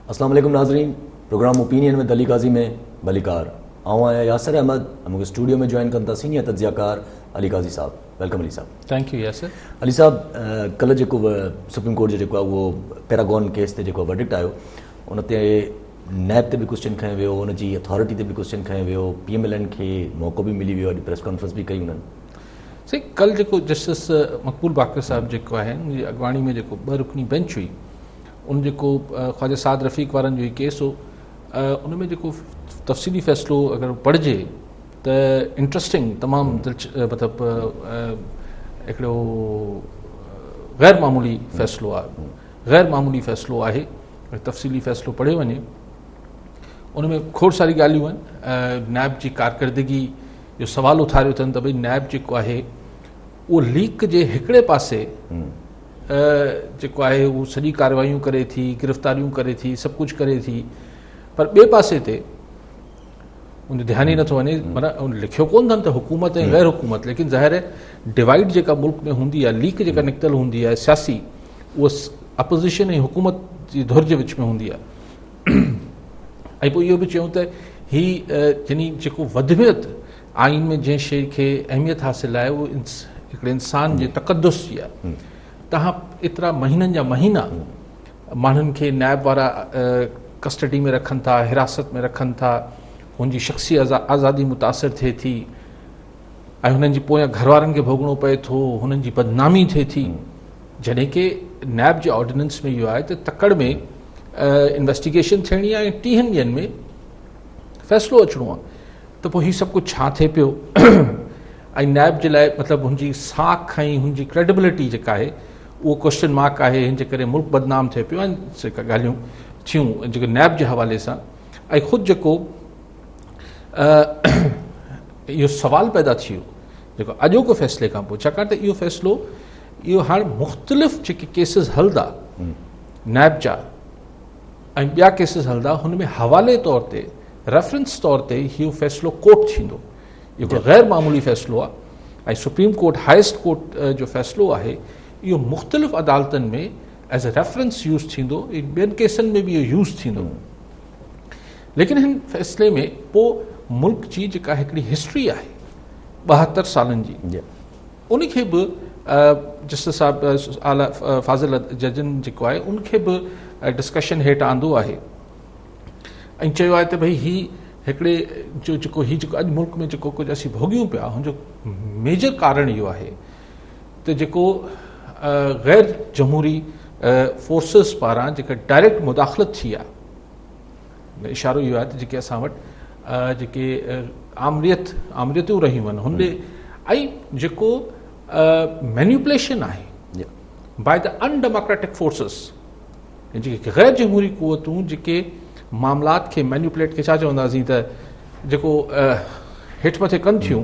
अस्सलाम वालेकुम नाज़रीन, प्रोग्राम ओपिनियन में अली काजी में बलिकार आऊँ आया यासर अहमद मूंखे स्टूडियो में जॉइन कंदा सीनियर तज्ज़ियाकार Ali Qazi sahib. Welcome Ali sahib. Thank you Yasir. Ali sahib, कल्ह जेको सुप्रीम कोर्ट जो जेको आहे उहो पैरागॉन केस ते जेको वर्डिक्ट आयो उन ते नैब ते बि क्वेश्चन खयो वियो, उनजी अथॉरिटी ते बि क्वेश्चन खयो वियो, PMLN खे मौक़ो बि मिली वियो, अॼु प्रेस कॉन्फ्रेंस बि कई उन्हनि। सही, कल जेको जस्टिस मक़बूल बाक़र साहब जेको आहे उनजी अॻवाणी में जेको 2 रुकनी बेंच हुई, उन जेको ख्वाजा साद रफ़ीक वारनि जो ही केस हो, उन में जेको तफ़सीली फ़ैसिलो अगरि पढ़िजे त इंट्रस्टिंग तमामु मतिलबु हिकिड़ो ग़ैर मामूली फ़ैसिलो आहे, ग़ैर मामूली फ़ैसिलो आहे। तफ़सीली फ़ैसिलो पढ़ियो वञे उनमें खोड़ सारी ॻाल्हियूं आहिनि। नैब जी कारकर्दगी जो सवाल उथारियो अथनि त भई नैब जेको आहे उहो लीक जे हिकिड़े पासे जेको आहे उहो सॼी कार्रवाइयूं करे थी, गिरफ़्तारियूं करे थी, सभु कुझु करे थी, पर ॿिए पासे ते उन ध्यानु ई नथो वञे। माना लिखियो कोन अथनि त हुकूमत ऐं ग़ैर हुकूमत, लेकिन ज़ाहिर आहे डिवाइड जेका मुल्क में हूंदी आहे, लीक जेका निकितल हूंदी आहे सियासी, उहा अपोज़िशन ऐं हुकूमत जी धुर जे विच में हूंदी आहे। ऐं पोइ इहो बि चयूं त हीअ यानी जेको वधमियत आइन में जंहिं शइ खे अहमियत हासिल आहे उहो हिकिड़े इंसान जे तक़दुस जी आहे। तव्हां एतिरा महीननि जा महीना माण्हुनि खे नैब वारा कस्टडी में रखनि था, हिरासत में रखनि था, हुनजी शख़्सी आज़ादी मुतासिर थिए थी ऐं हुननि जी पोयां घरवारनि खे भोगणो पए थो, हुननि जी बदनामी थिए थी, जॾहिं की नैब जे ऑर्डिनेंस में इहो आहे त तकड़ में इन्वेस्टिगेशन थियणी आहे ऐं 30 ॾींहंनि में फ़ैसिलो अचिणो आहे। त पोइ हीउ सभु कुझु छा थिए पियो ऐं नैब जे लाइ मतिलबु हुनजी साख ऐं हुनजी क्रेडिबिलिटी जेका आहे उहो क्वेश्चन मार्क आहे, हिन जे करे मुल्क बदनाम थिए पियो। ऐं जेका ॻाल्हियूं थियूं जेके नैब जे हवाले सां, ऐं ख़ुदि जेको इहो सवाल पैदा थी वियो जेको अॼोके फ़ैसिले खां पोइ, छाकाणि त इहो फ़ैसिलो इहो हाणे मुख़्तलिफ़ जेके केसिस हलंदा नैब जा ऐं ॿिया केसिस हलंदा, हुन में हवाले तौर ते रेफरेंस तौर ते इहो फ़ैसिलो कोर्ट थींदो। इहो ग़ैर मामूली फ़ैसिलो आहे ऐं सुप्रीम कोर्ट हाईएस्ट कोर्ट जो फ़ैसिलो आहे। इहो मुख़्तलिफ़ अदालतनि में एज़ अ रेफरेंस यूज़ थींदो, ॿियनि केसनि में बि इहो यूज़ थींदो। लेकिन हिन फ़ैसिले में पोइ मुल्क जी जेका हिकिड़ी हिस्ट्री आहे 72 सालनि जी, उनखे बि जस्टिस साहब आला फाज़िल जजनि जेको आहे उनखे बि डिस्कशन हेठि आंदो आहे ऐं चयो आहे त भई हीउ हिकिड़े जो जेको अॼु मुल्क में जेको कुझु असीं भोगियूं पिया, हुनजो मेजर कारण इहो आहे त जेको ग़ैर जमहूरी फोर्सिस पारां जेका डायरेक्ट मुदाख़लत थी आहे, इशारो इहो आहे त जेके असां वटि जेके आमरियतूं रहियूं आहिनि हुन ऐं जेको मैन्युपुलेशन आहे बाय द अनडेमोक्रेटिक फोर्सिस, जेके ग़ैर जमहूरी क़ुवतूं जेके मामलात खे मैन्युपुलेट खे छा चवंदासीं त जेको हेठि मथे कनि थियूं,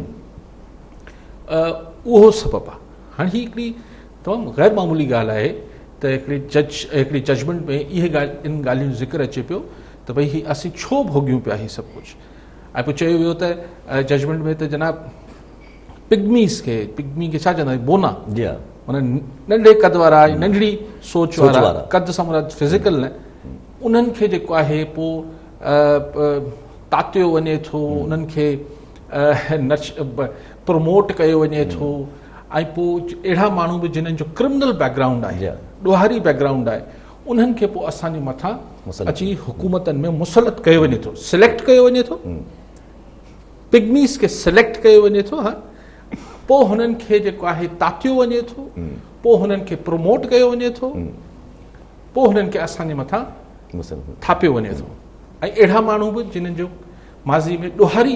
उहो सबबु आहे। हाणे हीअ हिकिड़ी तमामु ग़ैर मामूली ॻाल्हि आहे त हिकिड़ी जजमेंट में इहे इन ॻाल्हियुनि जो ज़िक्र अचे पियो त भई हीअ असीं छो भोगियूं पिया हीअ सभु कुझु। ऐं पोइ चयो वियो त जजमेंट में त जनाब पिग्मी खे छा चवंदा आहियूं, बोना, माना नंढे कद वारा, नंढड़ी सोच वारा, कद सां मुराद फिज़िकल न, उन्हनि खे जेको आहे पोइ तातियो वञे थो, उन्हनि खे प्रमोट कयो वञे थो। ऐं पोइ अहिड़ा माण्हू बि जिन्हनि जो क्रिमिनल बैकग्राउंड आहे, ॾोहारी बैकग्राउंड आहे, उन्हनि खे पोइ असांजे मथां अची हुकूमतनि में मुसलत कयो वञे थो, सिलेक्ट कयो वञे थो, पिग्मीस खे सिलेक्ट कयो वञे थो। हा, पोइ हुननि खे जेको आहे तातियो वञे थो, पोइ हुननि खे प्रमोट कयो वञे थो, पोइ हुननि खे असांजे मथां थापियो वञे थो। ऐं अहिड़ा माण्हू बि जिन्हनि जो माज़ी में ॾोहारी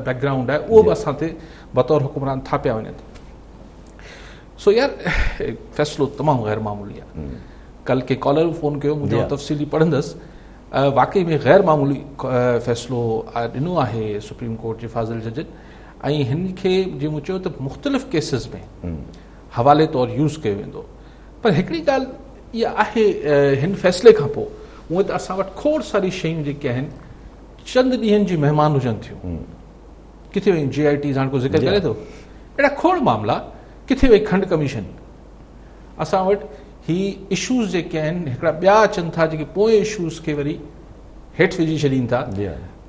बैकग्राउंड आहे, उहो बि असां ते बतौर हुकुमरान थापिया वञे थो। सो यार फ़ैसिलो तमामु ग़ैर मामूली आहे। कल के कॉलर फ़ोन कयो, मुंहिंजो तफ़सीली पढ़ंदसि, वाकई में ग़ैर मामूली फ़ैसिलो ॾिनो आहे सुप्रीम कोर्ट जे फाज़िल जजनि। ऐं हिन खे जीअं मूं चयो त मुख़्तलिफ़ केसिस में हवाले तौरु यूज़ कयो वेंदो। पर हिकिड़ी ॻाल्हि इहा आहे हिन फ़ैसिले खां पोइ, हूअं त असां वटि खोड़ सारी शयूं जेके आहिनि चंद ॾींहंनि जी महिमान हुजनि थियूं, किथे वई GIT हाणे को ज़िक्र करे थो, अहिड़ा खोड़ मामला, किथे वई खंड कमीशन। असां वटि ही इशूज़ जेके आहिनि हिकिड़ा ॿिया अचनि था जेके पोइ इशूज़ खे वरी हेठि विझी छॾीनि था।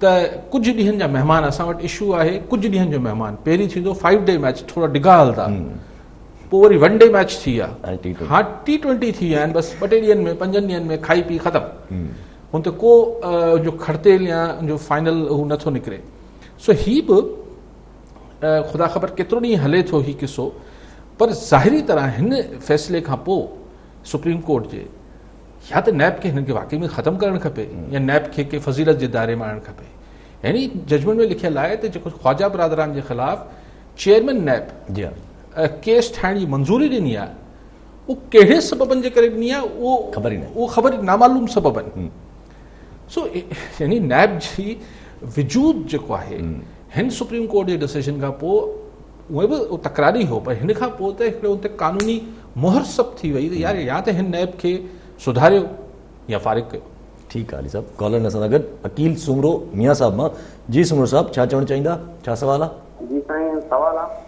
त कुझु ॾींहंनि जा महिमान असां वटि इशू आहे, कुझु ॾींहंनि जो महिमान पहिरीं थींदो 5 डे मैच थोरा डिघा हलंदा, पोइ वरी 1 डे मैच थी विया, हाणे T20 थी विया आहिनि, बसि 2 टे ॾींहंनि में 5 ॾींहंनि में खाई पी ख़तमु, हुन ते को जो खड़तेल या जो फाइनल हू नथो निकिरे। सो ही बि ख़ुदा ख़बर केतिरो ॾींहुं हले थो ही किसो, पर ज़ाहिरी तरह हिन फ़ैसिले खां पोइ सुप्रीम कोर्ट जे या त नैब खे हिननि खे वाक़ई में ख़तमु करणु खपे या नैब खे के फज़ीलत जे दायरे में आणणु खपे। यानी जजमेंट में लिखियलु आहे त जेको ख्वाजा बरादरान जे ख़िलाफ़ चेयरमैन नैब केस ठाहिण जी मंज़ूरी ॾिनी आहे, उहो कहिड़े सबबनि जे करे ॾिनी आहे उहो ख़बर ई नामालूम सबब आहिनि। सो यानी नैब जी वजूद जेको आहे हिन सुप्रीम कोर्ट जे डिसीजन खां पोइ उहे बि तकरारी हो, पर हिन खां पोइ त हिकिड़ो उते क़ानूनी मोहर सभु थी वई त यार या त हिन नैब खे सुधारियो या फ़ारिग कयो। ठीकु आहे अली साहब। कॉलर असां सां गॾु अकील सुमरो मियां साहब मां। जी सुमरो साहब, छा चवणु चाहींदा, छा सवाल आहे? जी साईं, सवाल आहे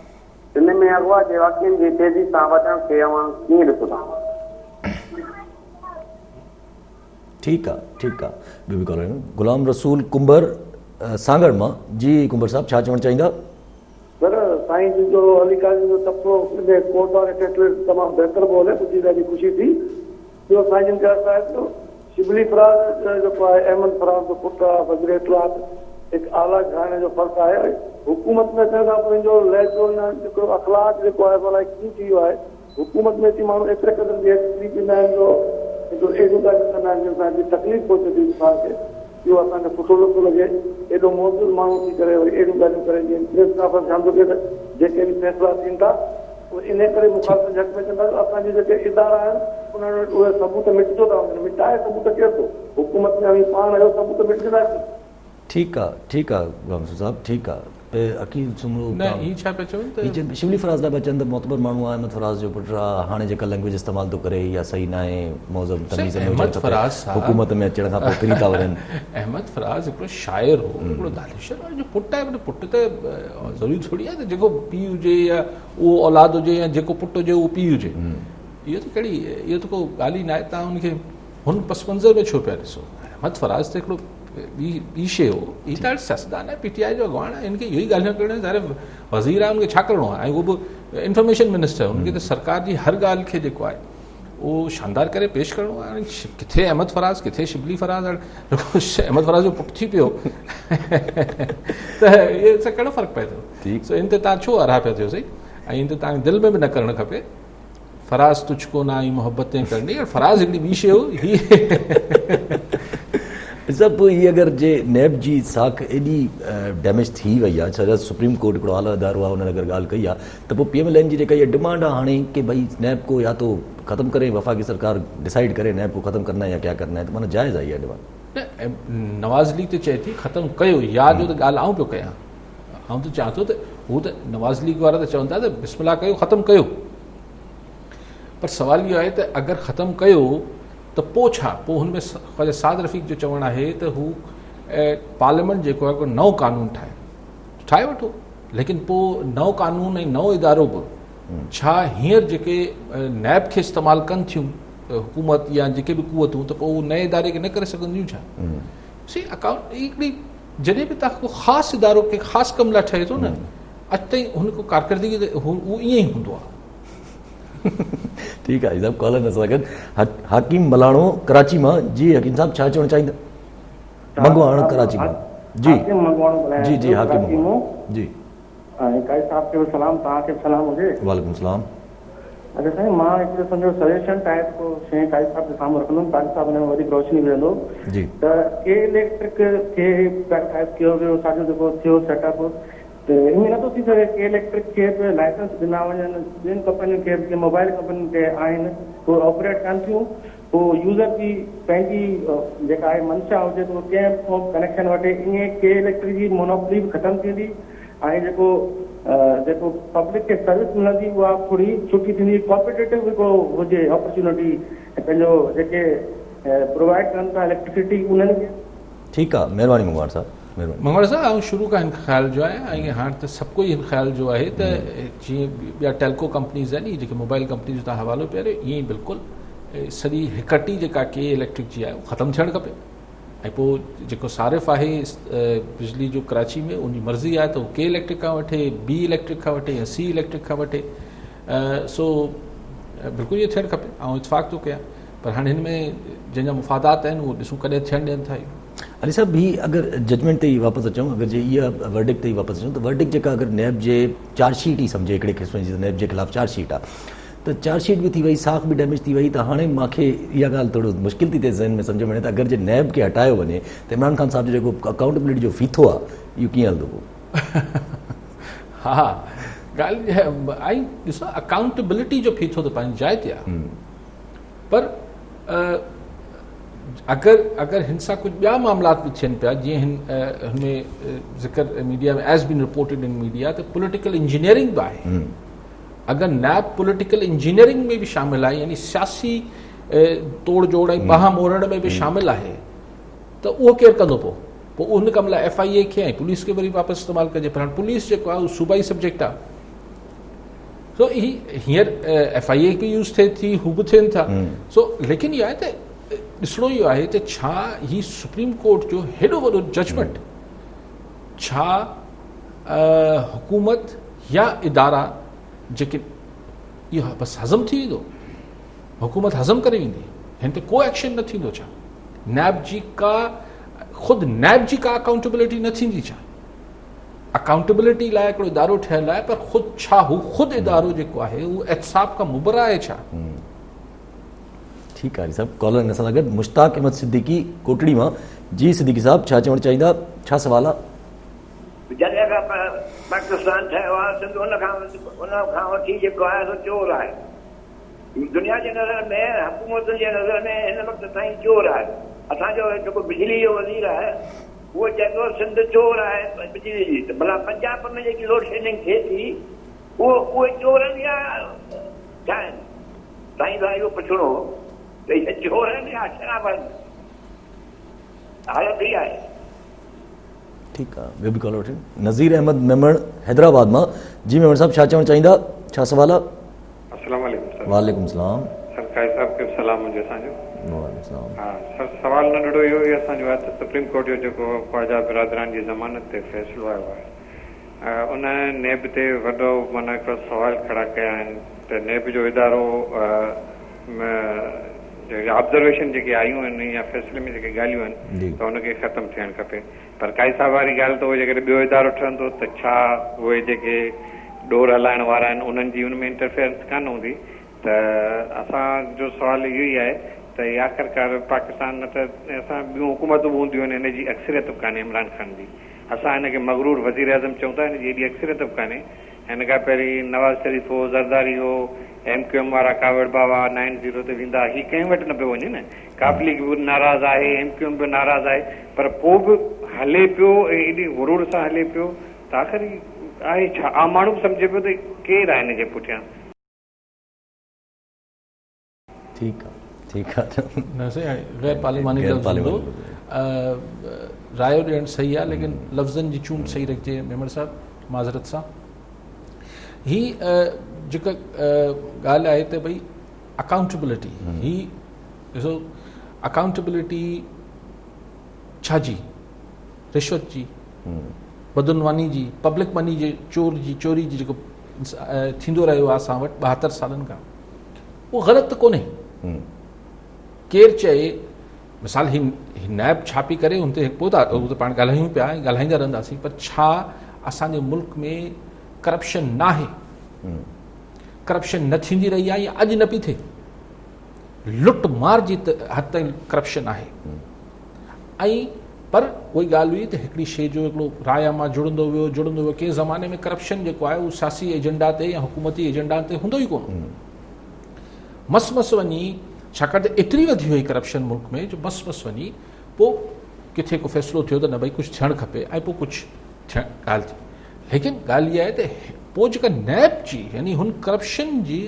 हिन में अॻुवा जे वाक़िअनि जी तेज़ी सां वधण खे अवां कीअं ॾिसो था? ठीकु आहे। ॿियो बि कॉलर गुलाम रसूल कुंबर सांगड़ मां। जी कुंबर साहब, छा चवणु चाहींदा? सर, साईं जी जो अली काज़ी जो तफ़ो कोर्ट वारे फैसले तमामु बहितर पियो हले, मुंहिंजी ॾाढी ख़ुशी थी। ॿियो साईं जिन खे असांजो शिबली फराज़ जेको आहे अहमद फराज़ जो पुटु आहे, वज़ीर इत्तलात, हिकु आला घराणे जो फ़र्क़ु आहे। हुकूमत में अचण खां पोइ जो लहजो न जेको अख़लाक जेको आहे अलाए कीअं थी वियो आहे। हुकूमत में अची माण्हू एतिरे क़दुरु जी तकलीफ़ ॾींदा आहिनि जो एॾियूं ॻाल्हियूं कंदा आहिनि जिन सां तकलीफ़ पहुचे थी असांखे, इहो असांखे सुठो नथो लॻे। एॾो मौजूदु माण्हू थी करे वरी अहिड़ियूं ॻाल्हियूं करे जीअं प्रेस कॉन्फ्रेंस थी त जेके बि फ़ैसिला थियनि था इन करे मुखालिफ़ झट में चवंदा असांजे जेके इदारा आहिनि उन्हनि वटि उहे सबूत मिटिजो था वञनि। मिटाए सबूत केरु थो? हुकूमत में अवी पाण आहियो, सबूत मिटंदासीं। ठीकु आहे गुलाम रसूल साहब, ठीकु आहे। अकील सुमरो न ही छा पिया चवनि त शिबली फराज़ लाइ चवनि त मोतबर माण्हू आहे, अहमद फराज़ जो पुटु आहे, हाणे जेका लैंग्वेज इस्तेमालु थो करे या सही न आहे, मौज़ूब तमीज़ में हुकूमत में अचण खां पोइ फिरी था वञनि। अहमद फराज़ हिकिड़ो शाइर हो, हिकिड़ो दानिशर जो पुटु आहे। पुटु त ज़रूरी थोरी आहे त जेको पीउ हुजे या उहो औलाद हुजे या जेको पुटु हुजे उहो पीउ हुजे। इहो त कहिड़ी, इहो त को ॻाल्हि ई न आहे। तव्हां हुनखे हुन पस मंज़र में छो पिया ॾिसो? अहमद फराज़ त हिकिड़ो ॿी शइ हो, ही त सियासतदान आहे, PTI जो अॻवान आहे, हिनखे इहो ई ॻाल्हियूं करणु ज़ाहिर वज़ीर आहे, हुनखे छा करिणो आहे? ऐं उहो बि इंफॉर्मेशन मिनिस्टर आहे, हुनखे त सरकार जी हर ॻाल्हि खे जेको आहे उहो शानदार करे पेश करिणो आहे। हाणे किथे अहमद फराज़, किथे शिबली फराज़, अहमद फराज़ जो पुटु थी पियो त इहे सां कहिड़ो फ़र्क़ु पए थो? सो इन ते तव्हां छो अरहा पिया थियो सही? ऐं इन ते तव्हांखे दिलि में बि न करणु खपे। फराज़ तुझको ना ई मोहब्बतें करणी, फराज़ हिकिड़ी ॿी शइ हो। सभु ही अगरि जे नैब जी साख एॾी डैमेज थी वई आहे, छा सुप्रीम कोर्ट हिकिड़ो आला अदारो आहे, हुननि अगरि ॻाल्हि कई आहे त पोइ PMLN जी जेका इहा डिमांड आहे हाणे की भई नैब को या तो ख़त्म करे, वफ़ाक़ी सरकार डिसाइड करे नैब को ख़त्म करना है या क्या करना है, त माना जाइज़ आहे इहा डिमांड। नवाज़ लीग त चए थी ख़त्म कयो, या जो त ॻाल्हि आऊं पियो कयां, आऊं त चाहियां थो त हू त नवाज़ लीग वारा त चवनि था त बिस्मिल्लाह कयो, ख़त्म कयो, पर सवाल इहो आहे त अगरि ख़त्म कयो त पोइ छा? पोइ हुन में ख़्वाजा साद रफ़ीक जो चवणु आहे त हू पार्लियामेंट जेको आहे कोई नओं कानून ठाहे वठो, लेकिन पोइ नओं कानून ऐं नओं इदारो बि छा हींअर जेके नैब खे इस्तेमालु कनि थियूं हुकूमत या जेके बि कुवतूं, त पोइ उहो नए इदारे खे न करे सघंदियूं छा? सी अकाउंट हिकिड़ी जॾहिं बि तव्हां को ख़ासि इदारो खे ख़ासि कम लाइ ठहे थो न, अॼु ताईं हुन को कारकर्दगी उहो ईअं ई हूंदो आहे। ठीकु आहे साहब। कॉलर असां गॾु हाकिम मलाणो कराची मां। जी हकीम साहब, छा चवणु चाहींदा? मंगवाणो कराची मां। जी जी हाकिम जी। काई साहब खे बि सलाम, तव्हांखे बि सलाम हुजे। वालेकुम सलाम। अच्छा साईं, मां हिकिड़ो सम्झो सजेशन ठाहे को शइ काई साहब जे साम्हूं रखंदुमि ताकि साहब हिन में वधीक रोशनी मिलंदो। जी। त के इलेक्ट्रिक खे प्राइवेटाइज़ कयो वियो, असांजो जेको थियो सेटअप, त ईअं नथो थी सघे के इलेक्ट्रिक खे बि लाइसेंस ॾिना वञनि, ॿियनि कंपनियुनि खे बि, मोबाइल कंपनियुनि खे आहिनि, उहे ऑपरेट कनि थियूं, पोइ यूज़र जी पंहिंजी जेका आहे मंशा हुजे त उहो कंहिं कनेक्शन वठे, ईअं के इलेक्ट्रिक जी मोनोपोली बि ख़तमु थींदी ऐं जेको पब्लिक खे सर्विस मिलंदी उहा थोरी सुठी थींदी, कॉम्पिटेटिव हिकिड़ो हुजे अपॉर्चुनिटी पंहिंजो जेके प्रोवाइड कनि था इलेक्ट्रिसिटी उन्हनि खे। ठीकु आहे, महिरबानी मंगवाण साहब। मंगवाण साहब, ऐं शुरू खां हिन ख़्याल जो आहे, ऐं हाणे त सभु कोई हिन ख़्याल जो आहे त जीअं ॿिया टेल्को कंपनीज़ आहिनि, जेके मोबाइल कंपनी जो तव्हां हवालो पिया ॾियो, ईअं ई बिल्कुलु सॼी हिकटी जेका के इलेक्ट्रिक जी आहे उहा ख़तमु थियणु खपे ऐं पोइ जेको सारिफ़ आहे बिजली जो कराची में उनजी मर्ज़ी आहे त उहो के इलेक्ट्रिक खां वठे बी इलेक्ट्रिक खां वठे या सी इलेक्ट्रिक खां वठे सो बिल्कुलु इहो थियणु खपे ऐं इतफ़ाक़ थो कयां पर हाणे हिन में जंहिंजा मुफ़ादात आहिनि उहो ॾिसूं कॾहिं थियणु ॾियनि था इहो अली साहब ही अगर जजमेंट ते ही वापस अचूं अगर जे इहा वर्डिक्ट ते ही वापस अचूं तो वर्डिक्ट जेका अगर नैब जे चार्जशीट ही समझे हिकिड़े क़िस्म जी नैब जे ख़िलाफ़ चार्जशीट आहे तो चार्जशीट भी थी वही साख भी डैमेज थी वही तो हाँ मूंखे इहा ॻाल्हि थोरो मुश्किल थी थिए ज़हन में सम्झ में अचे त अगर जे नैब के हटायो वञे तो इमरान ख़ान साहब जो जेको अकाउंटेबिलिटी जो फीथो आहे इहो कीअं हलंदो पोइ हा ॻाल्हि आई ॾिसो अकाउंटेबिलिटी जो फीथो त पंहिंजी जाइ ते आहे पर अगर हिन सां कुझु ॿिया मामलात बि थियनि पिया जीअं हिनमें ज़िक्र मीडिया में as been reported in media त पॉलिटिकल इंजीनियरिंग बि आहे अगर नैब पॉलिटिकल इंजीनियरिंग में भी शामिल आहे यानी सियासी तोड़ जोड़ ऐं बाह मोड़ण में भी शामिल आहे त उहो केरु कंदो पोइ उन कम लाइ FIA खे ऐं पुलिस खे वरी वापसि इस्तेमालु कजे पर हाणे पुलिस जेको आहे उहो सूबाई सब्जेक्ट आहे सो हींअर FIA बि यूज़ थिए थी हू बि थियनि था सो लेकिन इहो आहे त ॾिसणो इहो आहे त छा ही सुप्रीम कोर्ट जो हेॾो वॾो जजमेंट छा हुकूमत या इदारा जेके इहो बसि हज़म थी वेंदो हुकूमत हज़म करे वेंदी हिन ते को एक्शन न थींदो छा नैब जी का ख़ुदि नैब जी का अकाउंटेबिलिटी न थींदी छा अकाउंटेबिलिटी लाइ हिकिड़ो इदारो ठहियलु आहे पर ख़ुदि छा हू ख़ुदि इदारो जेको आहे उहो एहतिसाब खां मुबरा आहे छा ठीकु आहे साहब कॉलर हिन सां गॾु मुश्ताक अहमद सिद्दीकी कोटड़ी मां जी सिद्दीकी साहब छा चवणु चाहींदा छा सवाल आहे जॾहिं खां पाकिस्तान ठहियो आहे उन खां वठी जेको आहे सो चोर आहे दुनिया जे नज़र में हुकूमतुनि जे नज़र में हिन वक़्तु ताईं चोर आहे असांजो जेको बिजली जो वज़ीर आहे उहो चए थो सिंध चोर आहे बिजली जी त भला पंजाब में जेकी लोड शेडिंग थिए थी उहे चोर आहिनि या छा आहिनि साईं खां इहो पुछणो त इहे चोर आहिनि या शराब आहिनि हालत इहा आहे ठीकु आहे ॿियो बि कॉल वठे नज़ीर अहमद मेमण हैदराबाद मां जी मेमण साहब छा चवणु चाहींदा छा सवाल आहे अस्सलाम वालेकुम सर वालेकुम सलाम सर काई साहब खे सलाम हुजे असांजो वालेकुम सलाम हा सर सवाल नंढड़ो इहो ई असांजो आहे त सुप्रीम कोर्ट जो जेको ख्वाजा बिरादरान जी ज़मानत ते फ़ैसिलो आयो आहे उन नेब ते वॾो माना हिकिड़ो सवाल खड़ा कया आहिनि त नेब जो इदारो ऑब्ज़र्वेशन जेके आयूं आहिनि या फ़ैसिले में जेके ॻाल्हियूं आहिनि त हुनखे ख़तमु थियणु खपे पर काई साहब वारी ॻाल्हि त उहो जेकॾहिं ॿियो इदारो ठहंदो त छा उहे जेके डोर हलाइण वारा आहिनि उन्हनि जी उनमें इंटरफेरेंस कान हूंदी त असांजो सुवाल इहो ई आहे त आख़िरकार पाकिस्तान न त असां ॿियूं हुकूमतूं हूंदियूं आहिनि हिन जी अक्सरियत बि कान्हे इमरान ख़ान जी असां हिनखे मगरूर वज़ीर आज़म चऊं था हिन जी एॾी अक्सरियत बि कान्हे हिन खां पहिरीं नवाज़ शरीफ़ हो ज़रदारी हो MQM वारा कावड़ बाबा 90 ते वेंदा ही कंहिं वटि न पियो वञे न काफ़ लीग बि नाराज़ आहे MQM बि नाराज़ आहे पर पोइ बि हले पियो ऐं एॾी गुरूर सां हले पियो त आख़िर आहे छा आम माण्हू बि सम्झे पियो त केरु आहे हिन जे पुठियां ठीकु आहे न सही गैर पार्लिमानी रायो ॾियणु सही आहे लेकिन लफ़्ज़नि जी चूंड सही रखिजे मेमण साहब माज़रत सां ही जेका ॻाल्हि आहे त भई अकाउंटेबिलिटी ही ॾिसो अकाउंटेबिलिटी छा जी रिश्वत जी बदनवानी जी पब्लिक मनी जे चोरी जी जेको थींदो रहियो आहे असां वटि 72 सालनि खां उहो ग़लति त कोन्हे केरु चए मिसाल ही नैब छापी करे हुन ते पोइ था उहो त पाण ॻाल्हायूं पिया ऐं ॻाल्हाईंदा रहंदासीं पर छा असांजे मुल्क में करप्शन न आहे करप्शन न थींदी रही आहे या अॼु न पई थिए लुट मार जी हद ताईं करप्शन आहे ऐं पर उहा ॻाल्हि हुई त हिकिड़ी शइ जो हिकिड़ो राय मां जुड़ंदो वियो कंहिं ज़माने में करप्शन जेको आहे उहो सियासी एजेंडा ते या हुकूमती एजेंडा ते हूंदो ई कोन मस वञी छाकाणि त एतिरी वधी हुई करप्शन मुल्क में जो मस वञी पोइ किथे को फ़ैसिलो थियो त न भई कुझु थियणु खपे ऐं पोइ कुझु ॻाल्हि थी लेकिन ॻाल्हि इहा आहे त पोइ जेका नैब जी यानी हुन करप्शन जी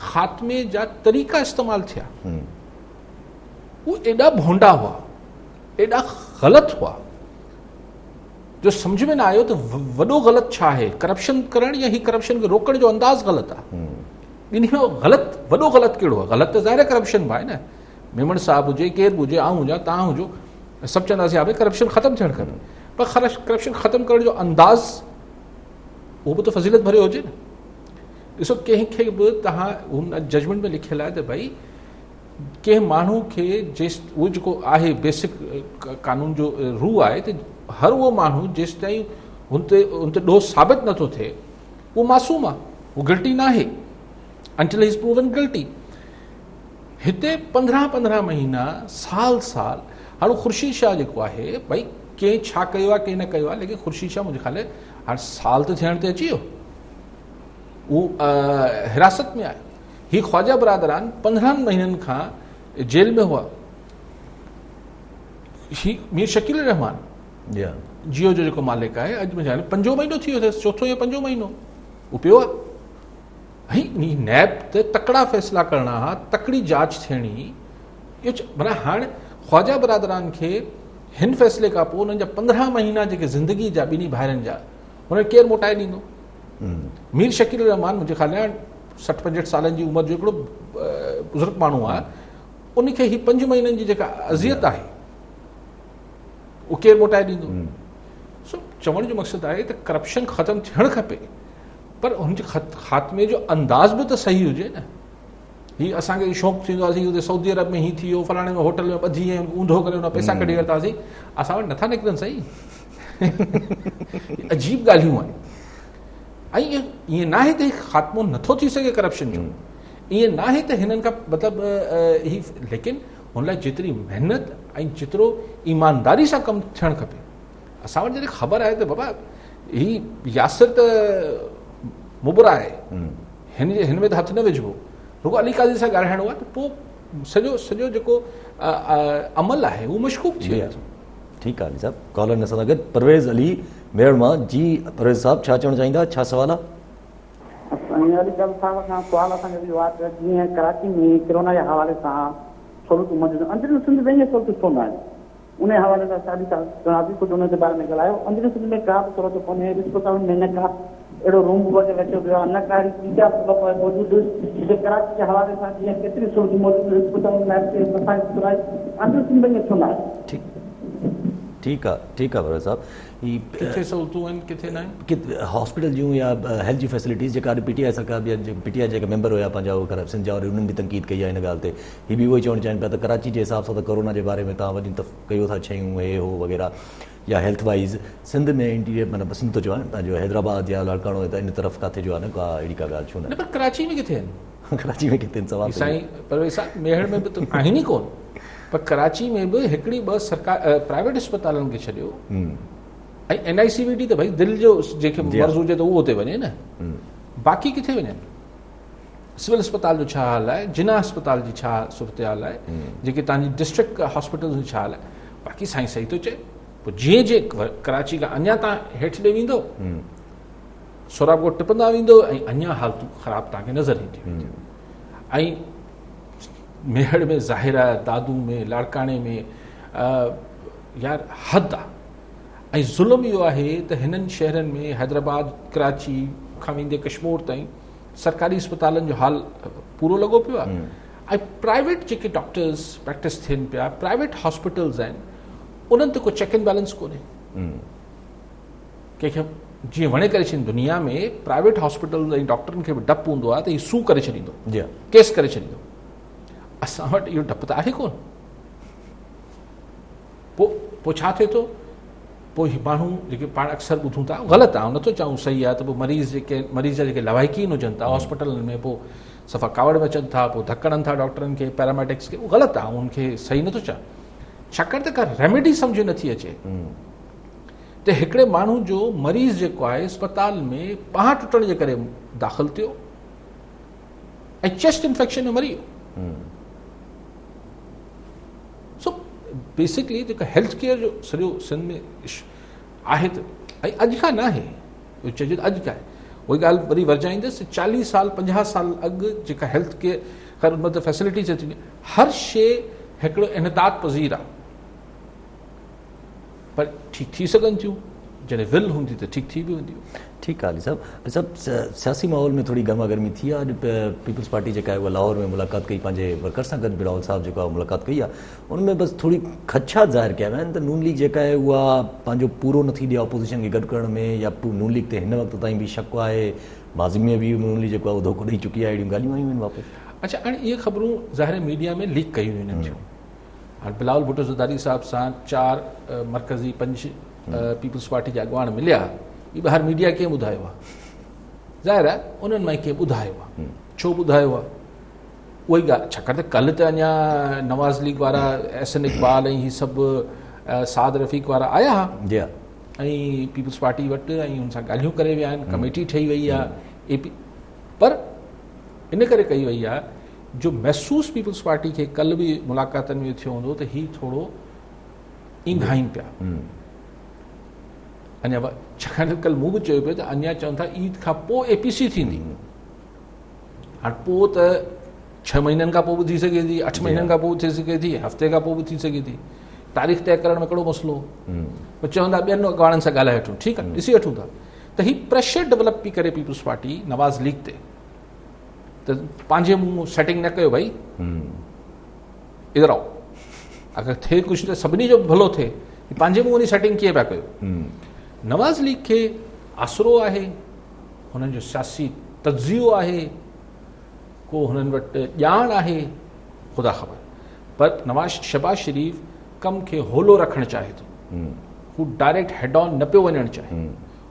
ख़ात्मे जा तरीक़ा इस्तेमालु थिया उहे एॾा भोंडा हुआ एॾा ग़लति हुआ जो सम्झ में न आयो त वॾो ग़लति छा आहे करप्शन करणु या ही करप्शन खे रोकण जो अंदाज़ ग़लति आहे ॿिन्ही में ग़लति वॾो ग़लति कहिड़ो आहे? ग़लति त ज़ाहिर करप्शन में आहे न। मेमण साहब हुजे, केरु बि हुजे, आउं हुजां, तव्हां हुजो, सभु चवंदासीं हा भई करप्शन ख़तमु थियणु खपे, पर करप्शन ख़तमु करण जो अंदाज़ उहो बि त फज़ीलत भरियो हुजे न। ॾिसो कंहिंखे बि तव्हां हुन जजमेंट में लिखियलु आहे त भई कंहिं माण्हू खे जेसि उहो जेको आहे बेसिक कानून जो रू आहे त हर उहो माण्हू जेसि ताईं हुन ते ॾोह साबित नथो थिए उहो मासूम आहे, उहो गिल्टी न आहे until he is proven guilty। हिते 15 महीना साल हाणे ख़ुर्शीद शाह जेको आहे भई कंहिं छा कयो आहे कंहिं न कयो आहे, लेकिन ख़ुर्शीद शाह मुंहिंजे ख़्याल हाणे साल त थियण ते अची वियो, उहो हिरासत में आहे। ही ख्वाजा बरादरान 15 महीननि खां जेल में हुआ। ही मीर शकील रहमान जियो जो जेको मालिक आहे, अॼु मुंहिंजे ख़्याल 5 महीनो थी वियो अथसि, 4 या 5 महीनो उहो पियो आहे। नैब ते तकड़ा फ़ैसिला करणा हा, तकड़ी जांच थियणी, माना हाणे ख्वाजा बरादरान खे हिन फ़ैसिले खां पोइ उन्हनि जा 15 महीना जेके ज़िंदगी जा ॿिन्ही भाइरनि जा हुनखे केरु मोटाए ॾींदो? मीर शकील रहमान मुंहिंजे ख़्याल में 60-65 सालनि जी उमिरि जो हिकिड़ो बुज़ुर्ग माण्हू आहे, उनखे ही 5 महीननि जी जेका अज़ियत आहे उहो केरु मोटाए ॾींदो? सो चवण जो मक़सदु आहे त करप्शन ख़तमु थियणु खपे, पर हुनजे ख़ात्मे जो अंदाज़ बि त सही हुजे न। हीअ असांखे शौक़ु थींदो आहे हुते सऊदी अरब में हीअं थी वियो, फलाणे में होटल में ॿधी ऐं ऊंधो करे हुन पैसा कढी वरितासीं, असां वटि नथा निकिरनि सही। अजीब ॻाल्हियूं आहिनि। ऐं ईअं न आहे त ख़ात्मो नथो थी सघे करप्शन जो, ईअं न आहे त हिननि खां मतिलबु ही, लेकिन हुन लाइ जेतिरी महिनत ऐं जेतिरो ईमानदारी सां कमु थियणु खपे। असां वटि जॾहिं ख़बर आहे त बाबा ही यासिर त मुबरा आहे, हिन में त हथु न विझिबो, रुगो अली काज़ी सां ॻाल्हाइणो आहे, त पोइ सॼो जेको अमल आहे उहो मशकूक थी वियो। ठीकु आहे साहब, कॉलर न सां गॾु परवेज़ अली मेड़ मां। जी परवेज़ साहब, छा चवणु चाहींदा, छा सवाल आहे? अली काज़ी साहब खां सुवाल असांखे बि वात जीअं कराची में कोरोना जे हवाले सां सहूलियतूं मौजूदु, अंदरूनी सिंध में ईअं सहूलियतूं छो न आहिनि? उन हवाले सां साढी साल कुझु उन जे बारे में ॻाल्हायो। अंदरूनी सिंध में का बि सहूलियत कोन्हे, अस्पतालुनि में न का अहिड़ो रूम वग़ैरह रखियो वियो आहे, न का टीचा मौजूदु। कराची जे हवाले सां जीअं केतिरी सहूलियतूं मौजूदु अस्पतालुनि लाइ, अंदरूनी सिंध में ईअं छो न आहे? ठीकु आहे परवेज़ साहब। ही किथे सहूलियतूं आहिनि किथे न आहिनि? हॉस्पिटल जूं या हेल्थ जी फैसिलिटीज़ जेका PTI सरकार PTI जेके मेंबर हुया पंहिंजा उहो सिंध जा, उन्हनि बि तनक़ीद कई आहे हिन ॻाल्हि ते। ही बि उहो ई चवणु चाहिनि पिया त कराची जे हिसाब सां त कोरोना जे बारे में तव्हां वॾी कयो था शयूं हे हो वग़ैरह, या हेल्थ वाइज़ सिंध में इंटीरियर माना सिंध थो चवां पंहिंजो हैदराबाद या लाड़काणो त इन तरफ़ किथे जो आहे न का अहिड़ी का ॻाल्हि छो न? पर कराची में किथे आहिनि? कराची में किथे सवाल साईं परवेज़ साहब, मेहर में बि त आहिनि ई कोन, पर कराची में बि हिकिड़ी 2 सरकार प्राइवेट अस्पतालनि खे छॾियो, ऐं NICVT त भई दिलि जो जेके मर्ज़ हुजे त उहो हुते वञे न, बाक़ी किथे वञनि? सिविल अस्पताल जो छा हाल आहे, जिना अस्पताल जी छा सूरत हाल आहे, जेके तव्हांजी डिस्ट्रिक्ट हॉस्पिटल्स जी छा हाल आहे? बाक़ी साईं सही थो चए। पोइ जीअं कराची खां अञा तव्हां हेठि ॾे वेंदो, सोराबगो टिपंदा वेंदो, ऐं अञा हालतूं ख़राबु तव्हांखे नज़र ईंदियूं। ऐं मेहड़ में ज़ाहिरा, दादू में, लाड़काणे में यार हद आहे। ऐं ज़ुल्म इहो आहे त हिननि शहरनि में हैदराबाद, कराची खां वेंदे कश्मीर ताईं सरकारी अस्पतालनि जो हाल पूरो लॻो पियो आहे। ऐं प्राइवेट जेके डॉक्टर्स प्रैक्टिस थियनि पिया, प्राइवेट हॉस्पिटल्स आहिनि, उन्हनि ते को चेक एंड बैलेंस कोन्हे। कंहिंखे जीअं वणे करे छॾींदो, दुनिया में प्राइवेट हॉस्पिटल ऐं डॉक्टरनि खे बि डपु हूंदो आहे त हीउ सू करे छॾींदो, केस करे छॾींदो। असां वटि इहो डपु त आहे कोन। पोइ छा थिए थो? पोइ माण्हू जेके पाण अक्सर ॿुधूं था, ग़लति आहे, नथो चऊं सही आहे, त पोइ मरीज़ जा जेके लवाइकीन हुजनि था हॉस्पिटलनि में, पोइ सफ़ा कावड़ में अचनि था, पोइ धकड़नि था डॉक्टरनि खे, पैरामेडिक्स खे, उहो ग़लति आहे, उनखे सही नथो चवां। छाकाणि त का रेमेडी सम्झ नथी अचे त हिकिड़े माण्हू जो मरीज़ जेको आहे अस्पताल में बांह टुटण जे करे दाख़िल थियो ऐं चेस्ट इंफेक्शन में मरी वियो। सो बेसिकली जेका हेल्थ केयर जो सॼो सिंध में आहे त, ऐं अॼु खां न आहे, चइजे त अॼु खां आहे। उहा ॻाल्हि वरी वरजाईंदुसि, 40 साल 50 साल अॻु जेका हेल्थ केयर मतिलबु फैसिलिटीज़ अची, हर शइ हिकिड़ो इनदाद पज़ीर आहे, पर ठीकु थी सघनि थियूं, जॾहिं विल हूंदी त ठीकु थी बि वेंदी। ठीकु आहे अली साहब सियासी माहौल में थोरी गर्मा गर्मी थी आहे। अॼु पीपल्स पार्टी जेका आहे उहा लाहौर में मुलाक़ात कई, पंहिंजे वर्कर सां गॾु बिलावल साहब जेको आहे मुलाक़ात कई आहे, उनमें बसि थोरी खदशात ज़ाहिर कया विया आहिनि त नून लीग जेका आहे उहा पंहिंजो पूरो नथी ॾिए ऑपोज़िशन खे गॾु करण में, या नून लीग ते हिन वक़्त ताईं बि शक आहे, माज़ी में बि नून लीग जेको आहे उहो धोखो ॾेई चुकी आहे, अहिड़ियूं ॻाल्हियूं आयूं आहिनि वापसि। अच्छा, हाणे इहे ख़बरूं ज़ाहिर मीडिया में लीक कयूं हिननि जूं। हाणे बिलावल भुट्टो ज़रदारी साहब सां 4 मरकज़ी 5 पीपल्स पार्टी जा अॻवान मिलिया, ही ॿाहिरि मीडिया कीअं ॿुधायो आहे? ज़ाहिर आहे उन्हनि मां कंहिं ॿुधायो आहे। छो ॿुधायो आहे? उहा ई ॻाल्हि, छाकाणि त कल्ह त अञा नवाज़ लीग वारा एहसन इक़बाल ऐं हीअ सभु साद रफ़ीक वारा आया हुआ ऐं पीपल्स पार्टी वटि, ऐं हुन सां ॻाल्हियूं करे विया आहिनि, कमेटी ठही वई आहे पर इन करे कई वई आहे जो महसूसु पीपल्स पार्टी खे कल्ह बि मुलाक़ातनि में थियो हूंदो त हीउ थोरो ईंघाइनि पिया अञा, छाकाणि कल्ह मूं बि चयो पियो त अञा चवनि था ईद खां पोइ APC थींदी। हाणे पोइ त 6 महीननि खां पोइ बि थी सघे थी, 8 महीननि खां पोइ थी सघे थी, हफ़्ते खां पोइ बि थी सघे थी, तारीख़ तय करण में कहिड़ो मसइलो। पोइ चवंदा ॿियनि अॻवाननि सां ॻाल्हाए वठूं, ठीकु आहे, ॾिसी वठूं था त हीउ प्रेशर डेवलप पई करे पीपल्स पार्टी नवाज़ लीग ते, त पंहिंजे मुंहुं सेटिंग न कयो भाई, इधर आओ, अगरि थिए कुझु त सभिनी जो भलो थिए, पंहिंजे मुंहुं वञी सेटिंग कीअं पिया कयो। नवाज़ लीग खे आसरो आहे, हुननि जो सियासी तजियो आहे, को हुननि वटि ॼाण आहे, ख़ुदा ख़बर, पर शहबाज़ शरीफ़ कम खे होलो रखणु चाहे थो, हू डायरेक्ट हेड ऑन न पियो वञणु चाहे।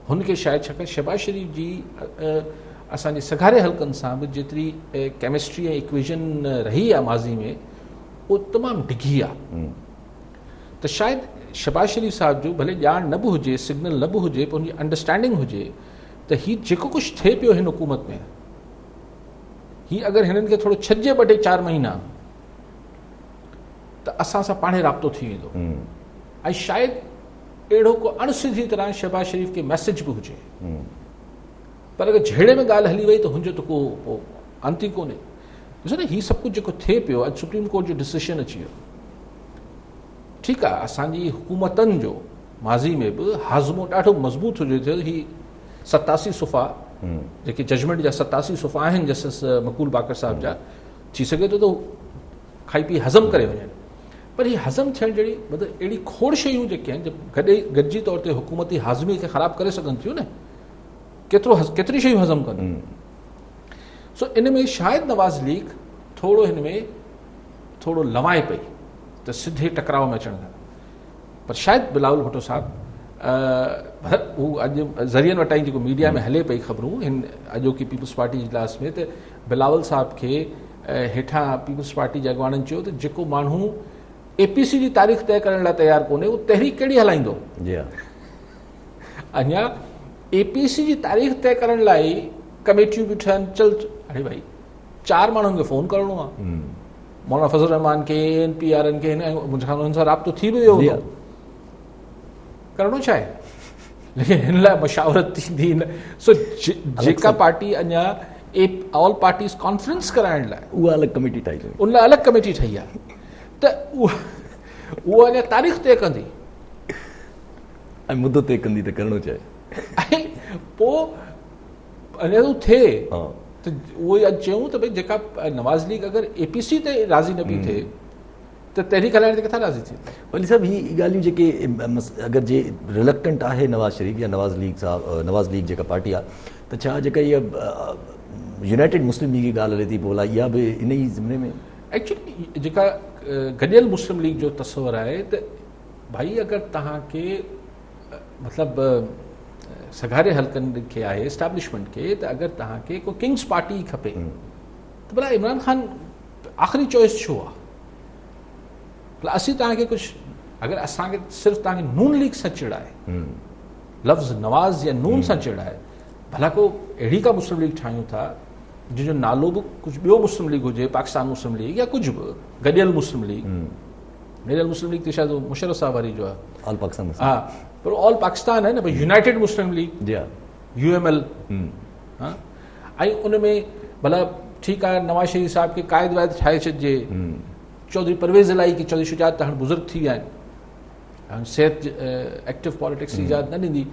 हुनखे शायदि छाकाणि शहबाज़ शरीफ़ जी असांजे सघारे हल्कनि सां बि जेतिरी केमिस्ट्री ऐं इक्वेशन रही आहे माज़ी में, उहो तमामु डिघी आहे। त शायदि शहबाज़ शरीफ़ साहब जो भले ॼाण न बि हुजे, सिग्नल न बि हुजे, पर हुनजी अंडरस्टैंडिंग हुजे त हीउ जेको कुझु थिए पियो हिन हुकूमत में, हीउ अगरि हिननि खे थोरो छॾिजे 2-4 महीना त असां सां पाणे राब्तो थी वेंदो, ऐं शायदि अहिड़ो को अणसिधी तरह शहबाज़ शरीफ़ खे मैसेज बि हुजे। पर अगरि जहिड़े में ॻाल्हि हली वई त हुनजो त को अंत ई कोन्हे। ॾिसो न, हीउ सभु कुझु जेको थिए पियो, अॼु सुप्रीम कोर्ट जो डिसीशन अची वियो। ठीकु आहे, असांजी हुकूमतनि जो माज़ी में बि हाज़मो ॾाढो मज़बूत हुजे थियो। हीउ 87 सुफ़ा जेके जजमेंट जा 87 सुफ़ा आहिनि जस्टिस मक़बूल बाकर साहब जा, थी सघे थो त खाई पी हज़म करे वञनि, पर हीअ हज़म थियण जहिड़ी मतिलबु अहिड़ी खोड़ शयूं जेके आहिनि गॾिजी तौर ते हुकूमती हाज़मी खे ख़राबु करे सघनि थियूं न, केतिरी शयूं हज़म कनि। सो इन में शायदि नवाज़ लीग थोरो हिन में थोरो लवाए पई त सिधे टकराव में अचण खां, पर शायदि बिलावल भुट्टो साहब हू अॼु ज़रियनि वटां जेको मीडिया में हले पई ख़बरूं हिन अॼोकी पीपल्स पार्टी इजलास में, त बिलावल साहब खे हेठां पीपल्स पार्टी जे अॻवाननि चयो त जेको माण्हू APC जी तारीख़ तय करण लाइ तयारु कोन्हे, उहो तहरीक कहिड़ी हलाईंदो। अञा APC जी तारीख़ तय करण लाइ कमेटियूं बि ठहनि, चल अरे भाई 4 माण्हुनि खे फ़ोन करिणो आहे, मौलाना फज़ल रहमान खे, NPRN खे, मुंहिंजे हुननि सां राब्तो थी वियो हूंदो, करिणो छा आहे, लेकिन हिन लाइ मशावरत थींदी न। सो जेका पार्टी अञा ऑल पार्टीज़ कॉन्फ्रेंस कराइण लाइ उहा अलॻि कमेटी ठाही, उन लाइ अलॻि कमेटी ठही आहे, त उहा अञा तारीख़ तय कंदी ऐं मुदो तय कंदी त करिणो छा आहे, ऐं पोइ अञा हू थिए त उहो ई अॼु चयूं त भई जेका नवाज़ लीग अगरि APC ते राज़ी न पई थिए त तहरीक हलाइण ते किथां राज़ी थी। वली साहब, हीअ ॻाल्हियूं जेके अगरि जे रिलक्टेंट आहे नवाज़ शरीफ़ या नवाज़ लीग जेका पार्टी आहे, त छा जेका इहा यूनाइटेड मुस्लिम लीग जी ॻाल्हि हले थी बोला, इहा बि इन ई ज़िमरे में? एक्चुअली जेका गॾियल मुस्लिम लीग जो तस्वर आहे त भाई अगरि तव्हांखे मतिलबु सघारे हल्कनि खे आहे, एस्टैब्लिशमेंट खे, त अगरि तव्हांखे को किंग्स पार्टी खपे त भला इमरान ख़ान आख़िरी चॉइस छो आहे? भला असीं तव्हांखे कुझु, अगरि असांखे सिर्फ़ु तव्हांखे नून लीग सां चिड़ आहे, लफ़्ज़ नवाज़ या नून सां चिड़ आहे, भला को अहिड़ी का मुस्लिम लीग ठाहियूं था जंहिंजो नालो बि कुझु ॿियो मुस्लिम लीग हुजे, पाकिस्तान मुस्लिम लीग या कुझु बि गॾियल मुस्लिम लीग। गॾियल मुस्लिम लीग त शायदि मुशर्रफ साहब वारी जो आहे, ऑल पाकिस्तान, हा, पर ऑल पाकिस्तान आहे न, भई यूनाइटेड मुस्लिम लीग UML, हा, ऐं उन में भला ठीकु आहे नवाज़ शरीफ़ साहब खे क़ाइद वाइद ठाहे छॾिजे, चौधरी परवेज़ इलाही की चौधरी शुजात त हाणे बुज़ुर्ग थी विया आहिनि, सिहत एक्टिव पॉलिटिक्स जी इजाज़त न ॾींदी।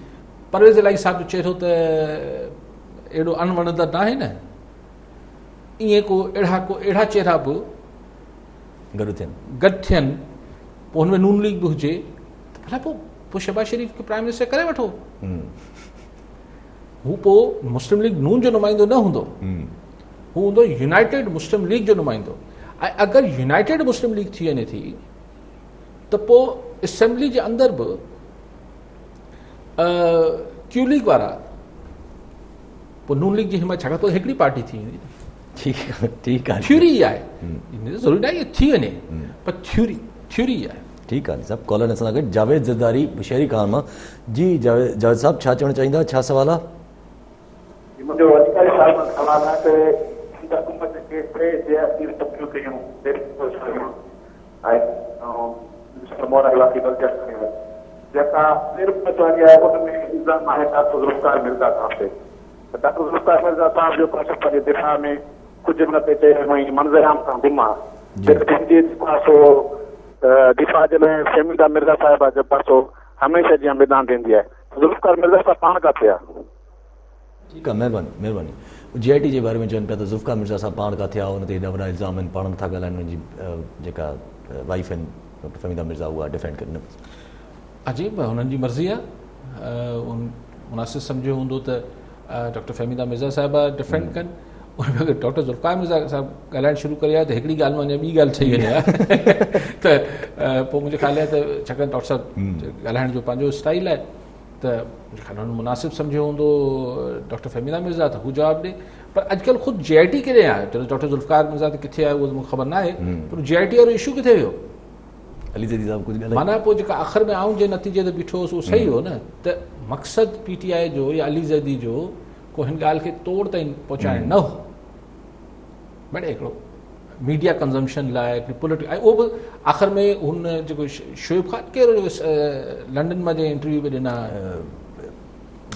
परवेज़ इलाही साहिब चए थो त अहिड़ो अनवणंदड़ न आहे न, ईअं को अहिड़ा चेहरा बि गॾु थियनि, पोइ हुन में नून लीग बि हुजे, त भला पोइ शहबाज शरीफ़ खे प्राइम मिनिस्टर करे वठो। हू पोइ मुस्लिम लीग नून जो नुमाइंदो न हूंदो, हू हूंदो यूनाइटेड मुस्लिम लीग जो नुमाइंदो। ऐं अगरि यूनाइटेड मुस्लिम लीग थी वञे थी त पोइ असेंबली जे अंदरि बि क्यू लीग वारा पोइ नून लीग जी हिमायत, छाकाणि त हिकिड़ी पार्टी थी वेंदी। ठीकु आहे, थ्योरी आहे, ज़रूरी न आहे थी वञे, पर थ्योरी आहे। ठीकु आहे साहब। कॉलर असां सां गॾु जावेद ज़रदारी बुशहरी खान मां। जी जावेद साहब, छा चवणु चाहींदा, छा सवाल आहे? मुंहिंजो अधिकारी साहिब सवाल आहे त हुकूमत खे टे सियासी तब्दीलियूं कयूं जेका वारी आहे उन में इल्ज़ाम आहे डॉक्टर ज़ुल्फ़िकार मिर्ज़ा साहिब ते। डॉक्टर ज़ुल्फ़िकार मिर्ज़ा साहिब जो पंहिंजे दिफ़ा में कुझु न पिए चए, मंज़राम सां गुम आहे। दिफ़ा जे लाइ फहमीदा मिर्ज़ा साहिब जे पासो हमेशह जी मैदान ॾींदी आहे। ज़ुल्फ़िकार मिर्ज़ा साहिब पाण किथे आहे? ठीकु आहे, महिरबानी। GIT जे बारे में चवनि पिया त ज़ुल्फ़िकार मिर्ज़ा साहिब पाण किथे आहे, हुन ते हेॾा वॾा इल्ज़ाम आहिनि, पाण नथा ॻाल्हाइनि, हुनजी जेका वाइफ आहिनि डॉक्टर फहमीदा मिर्ज़ा उहा डिफेंड कनि। अजीब, हुननि जी मर्ज़ी आहे, मुनासिब सम्झियो हूंदो त डॉक्टर फहमीदा मिर्ज़ा साहिबा डिफेंड कनि। उनमें अगरि डॉक्टर ज़ुल्फ़िकार मिर्ज़ा साहिब ॻाल्हाइणु शुरू करे आहे त हिकिड़ी ॻाल्हि में अञा ॿी ॻाल्हि ठही वञे आहे त पोइ मुंहिंजे ख़्याल आहे त छाकाणि डॉक्टर साहिब ॻाल्हाइण जो पंहिंजो स्टाइल आहे, त मुंहिंजे ख़्याल हुननि मुनासिब सम्झियो हूंदो डॉक्टर फहमीदा मिर्ज़ा त हू जवाबु ॾे। पर अॼुकल्ह ख़ुदि GIT केॾे आहे, डॉक्टर ज़ुल्फ़िकार मिर्ज़ा त किथे आहे उहो त मूंखे ख़बर न आहे, पर GIT वारो इशू किथे वियो? अली ज़ैदी साहब कुझु ॻाल्हाए माना पोइ जेका आख़िर में आऊं जे नतीजे ते बीठो हुउसि उहो सही हो न। त मक़सदु PTI जो या अली ज़ैदी जो को हिन ॻाल्हि खे तोड़ ताईं पहुचाइणु न हो, बट हिकिड़ो मीडिया कंज़म्पशन लाइ पोलिटिक। ऐं उहो बि आख़िर में हुन जेको शोएब खान कहिड़ो लंडन में जे इंटरव्यू में ॾिना,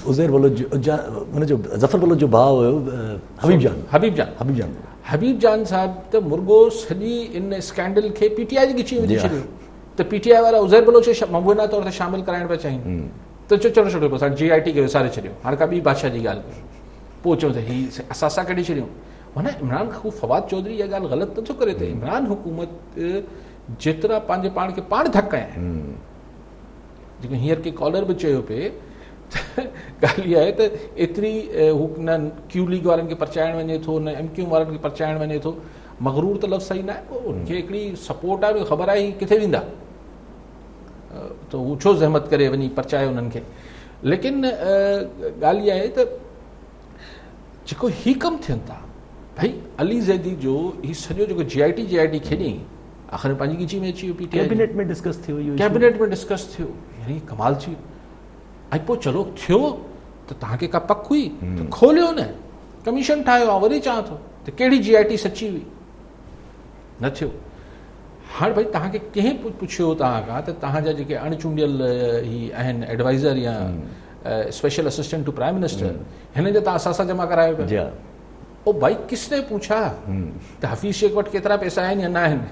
उज़ैर बलोच हुनजो ज़फ़र बलोच जो भाउ हुयो हबीब जान साहिब त मुर्गो सॼी इन स्कैंडल खे PTI जी ॻिची विझी छॾियो। त PTI वारा उज़ैर बलोच मबूना तौर ते शामिल कराइण पिया चाहिनि, त चलो छॾियो पोइ असां GIT खे विसारे छॾियो, हाणे का ॿी बादशाह जी ॻाल्हि कयूं। पोइ चऊं त हीअ असां कढी छॾियूं। माना इमरान ख़ान फवाद चौधरी इहा ॻाल्हि ग़लति नथो करे त इमरान हुकूमत जेतिरा पंहिंजे पाण खे पाण धक आहिनि, जेको हींअर के कॉलर बि चयो पिए ॻाल्हि इहा आहे त एतिरी हू न क्यू लीग वारनि खे परचाइणु वञे थो, न MQ वारनि खे परचाइणु वञे थो। मग़रूर त लफ़्ज़ सही न आहे, उनखे हिकिड़ी सपोर्ट आहे, ख़बर आहे ही किथे वेंदा, त हू छो ज़हमत करे वञी परचाए उन्हनि खे। लेकिन ॻाल्हि इहा आहे त जेको ही कमु थियनि था, भाई अली ज़ैदी जो ही सॼो जेको GIT खेॾी आख़िर पंहिंजी ॻिची में अची वियो, PTI कैबिनेट में डिस्कस थियो, यानी कमाल थी वियो। ऐं पोइ चलो थियो त तव्हांखे का पक हुई त खोलियो न, कमीशन ठाहियो आहे, वरी चवां थो त कहिड़ी GIT सची हुई, न थियो। हाणे भई तव्हांखे कंहिं पुछियो तव्हां खां त तव्हांजा जेके अणचूंडियल ही आहिनि एडवाइज़र या special assistant to prime minister, हिन जा तव्हां असां जमा करायो पिया। ओ भाई किसने पूछा त हफ़ीज़ शेख वटि केतिरा पैसा आहिनि या न आहिनि,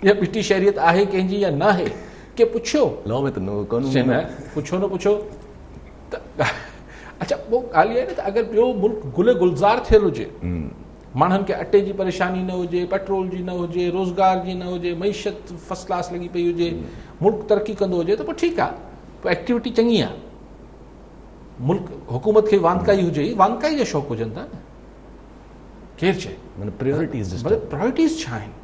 या ॿिटी शहरियत आहे कंहिंजी या न आहे, के पुछियो? लॉ में त पुछो न पुछो त अच्छा। पोइ ॻाल्हि आहे न त अगरि ॿियो मुल्क गुल गुलज़ार थियल हुजे, माण्हुनि खे अटे जी परेशानी न हुजे, पेट्रोल जी न हुजे, रोज़गार जी न हुजे, मईशत फर्स्ट क्लास लॻी पई हुजे, मुल्क तरक़ी कंदो हुजे, त पोइ ठीकु आहे, पोइ एक्टिविटी चङी आहे। मुल्क हुकूमत खे वांदकाई हुजे, वांदकाई जा शौक़ हुजनि था न, केरु चए? प्रायोरिटीज़ छा आहिनि?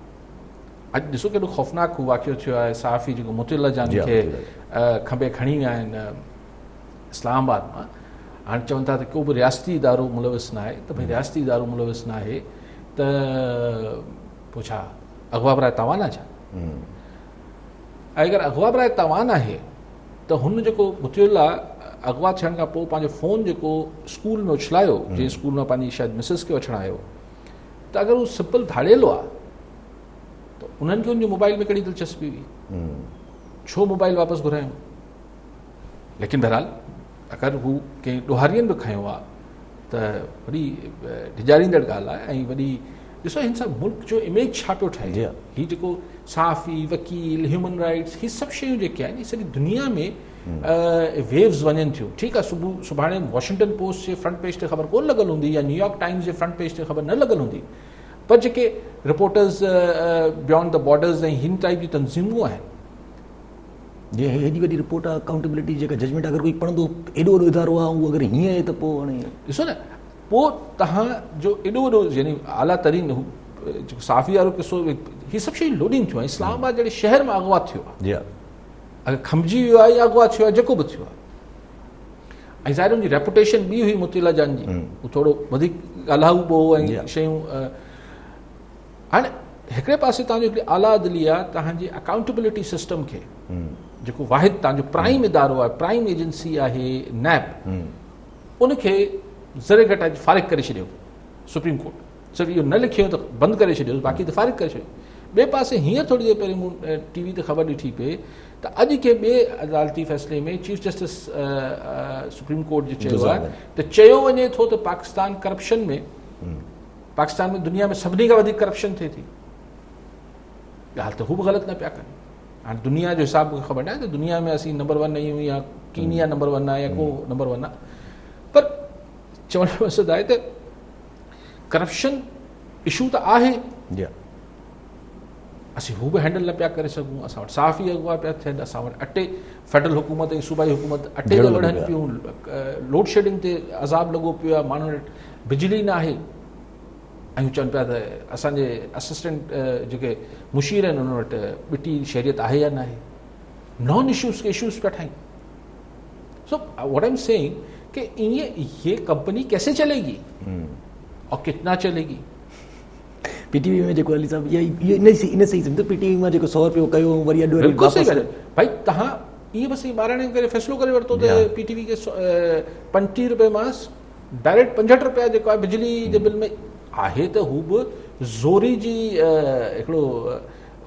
अॼु ॾिसो केॾो ख़ौफ़नाक वाक़ियो थियो आहे, सहाफ़ी जेको मुतिल्ला जानी खे खंबे खणी विया आहिनि इस्लामाबाद मां। हाणे चवनि था त को बि रियासती इदारो मुलविस न आहे, त भई रियासती इदारो मुलविस न आहे त पोइ छा अगवा बराए तवान आहे छा? ऐं अगरि अगवा बराए तवान आहे त हुन जेको मुतिल्ला अगवा थियण खां पोइ पंहिंजो फ़ोन जेको स्कूल में उछलायो, जंहिं स्कूल मां पंहिंजी शायदि मिसिस खे वठणु आयो, त अगरि उहो सिंपल धाड़ेलो आहे त उन्हनि खे उनजे मोबाइल में कहिड़ी दिलचस्पी हुई, छो मोबाइल वापसि घुरायूं? लेकिन बहरहाल अगरि हू कंहिं ॾोहारियनि बि खयो आहे त वॾी डिॼारींदड़ ॻाल्हि आहे ऐं वॾी ॾिसो हिन सां मुल्क जो इमेज छा पियो ठाहे जी हा। हीउ जेको सहाफ़ी वकील ह्यूमन राइट्स हीअ सभु शयूं जेके आहिनि सॼी दुनिया में वेव्स वञनि थियूं। ठीकु आहे, सुभाणे वॉशिंगटन पोस्ट जे फ्रंट पेज ते ख़बर कोन लॻल हूंदी या न्यूयॉर्क टाइम्स जे फ्रंट पेज ते ख़बर न लॻल हूंदी, पर जेके रिपोर्टर्स बियॉन्ड द बॉर्डर्स ऐं हिन टाइप जी तंज़ीमूं आहिनि, जीअं हेॾी वॾी रिपोर्ट आहे अकाउंटेबिलिटी जेका जजमेंट अगरि कोई पढ़ंदो एॾो वॾो इदारो आहे उहो अगरि हीअं आहे त पोइ हाणे ॾिसो न, पोइ तव्हांजो एॾो वॾो यानी आला तरीन जेको साफ़ी वारो किसो, हीअ सभु शयूं लोडिंग थियूं आहिनि। इस्लामाबाद जहिड़े शहर में अगवा थियो आहे, जी हा, अगरि खमिजी वियो आहे या अगवा थियो आहे, जेको बि थियो आहे। ऐं ज़ाहिर हुनजी रेपुटेशन ॿी हुई मुतीला जान जी, उहो थोरो वधीक ॻाल्हाऊ बि हो ऐं शयूं। हाणे हिकिड़े पासे तव्हांजो हिकिड़ी आला अदली आहे, तव्हांजी अकाउंटेबिलिटी सिस्टम खे जेको वाहिद तव्हांजो प्राइम इदारो आहे, प्राइम एजेंसी आहे नैब, उनखे ज़रे घटि फारिग करे छॾियो सुप्रीम कोर्ट। सिर्फ़ु इहो न लिखियो त बंदि करे छॾियो, बाक़ी त फारिग करे छॾियो। ॿिए पासे हींअर थोरी देरि पहिरीं मूं टीवी ते ख़बर ॾिठी पए त अॼु के ॿिए अदालती फ़ैसिले में चीफ जस्टिस सुप्रीम कोर्ट जो चयो आहे त चयो वञे थो त पाकिस्तान करप्शन में, पाकिस्तान में दुनिया में सभिनी खां वधीक करप्शन थिए थी। ॻाल्हि त हू बि ग़लति न पिया कनि। हाणे दुनिया जो हिसाब मूंखे ख़बर न आहे त दुनिया में असीं नंबर 1 आहियूं या कीनिया नंबर 1 आहे या को नंबर 1 आहे, पर चवण जो मक़सदु आहे त करप्शन इशू त आहे, असीं हू बि हैंडल न पिया करे सघूं। असां वटि साफ़ ई अगवा पिया थियनि, असां वटि अटे फेडरल हुकूमत ऐं सूबाई हुकूमत अटे ते वढ़नि पियूं, लोड शेडिंग ते अज़ाब लॻो पियो आहे, माण्हुनि वटि बिजली न आहे। ऐं चवनि पिया त असांजे असिस्टेंट जेके मुशीर आहिनि उन वटि ॿिटी शहरियत आहे या न आहे। नॉन इशूज़ के इशूज़ पिया ठाहिनि। So what I am saying कि ये कंपनी कैसे चलेगी और कितना चलेगी। पीटीवी में जेको अली साहब इन सही सम्झो, पीटीवी में जेको 100 रुपयो कयो वरी अॾु बिल्कुलु सही ॻाल्हि आहे भाई। तव्हां ईअं बसि ॿारहं करे फ़ैसिलो करे वरितो त पीटीवी खे 35 रुपए मां डायरेक्ट 65 रुपया जेको आहे बिजली जे बिल में आहे, त हू बि ज़ोरी जी हिकिड़ो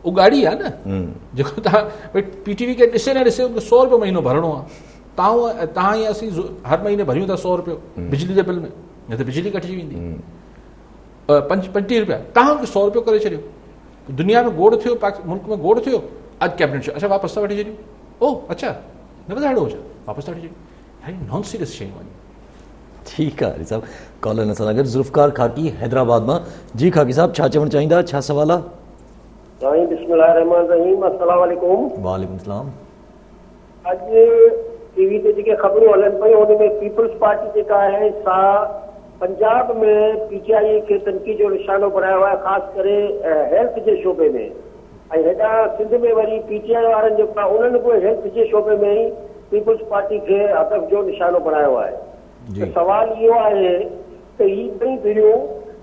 उगाड़ी आहे न, जेको तव्हां भई पीटीवी खे ॾिसे न ॾिसे 100 रुपयो महीनो भरणो आहे। तव्हां या असीं हर महीने भरियूं था 100 रुपयो बिजली जे बिल में, न त बिजली कटिजी वेंदी। 35 रुपया तव्हां 100 रुपयो करे छॾियो। दुनिया में गोड़ थियो, मुल्क में गोड़ थियो, अॼु कैबिनेट चयो अच्छा वापसि था वठी छॾियूं। ओ अच्छा न वधाइणो हुजे, वापसि था वठी छॾियूं। नॉन सीरियस शयूं आहिनि। ठीकु आहे अली साहब, कॉलर सां गॾु ज़ुल्फ़कार खाकी हैदराबाद मां। जी खाकी साहब, छा चवणु चाहींदा, छा सवाल आहे? साईं बिस्मिल्लाहिर्रहमानिर्रहीम, अस्सलाम वालेकुम। वालेकुम सलाम। अॼु टीवी ते जेके ख़बरूं हलनि पियूं उन में पीपल्स पार्टी जेका आहे सा पंजाब में पीटीआई खे तनक़ीद जो निशानो बनायो आहे, ख़ासि करे हेल्थ जे शोबे में। ऐं हेॾा सिंध में वरी पीटीआई वारनि जेको आहे उन्हनि बि हेल्थ जे शोबे में ई पीपल्स पार्टी खे हदफ़ जो निशानो बनायो आहे। त सवाल इहो आहे त ही ॿई धिरियूं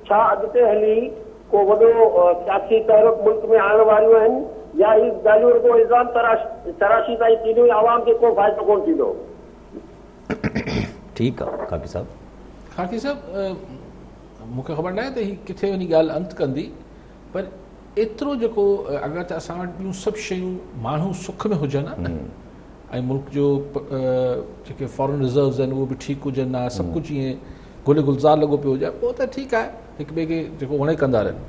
छा अॻिते हली को वॾो सियासी तहरीक मुल्क में आणण वारियूं आहिनि, या ही ॻाल्हियूं रुगो इल्ज़ाम तराशी ताईं थींदियूं, आवाम खे को फ़ाइदो कोन थींदो। ठीकु आहे खाकी साहब। खाकी साहब, मूंखे ख़बर न आहे त हीअ किथे वञी ॻाल्हि अंत कंदी, पर एतिरो जेको अगरि त असां वटि ॿियूं सभु शयूं माण्हू सुख में हुजनि न, ऐं मुल्क जो जेके फॉरेन रिज़र्व्स आहिनि उहे बि ठीकु हुजनि, आहे सभु कुझु ईअं गुल गुलज़ार लॻो पियो हुजे, पोइ त ठीकु आहे, हिक ॿिए खे जेको वणे कंदा रहनि।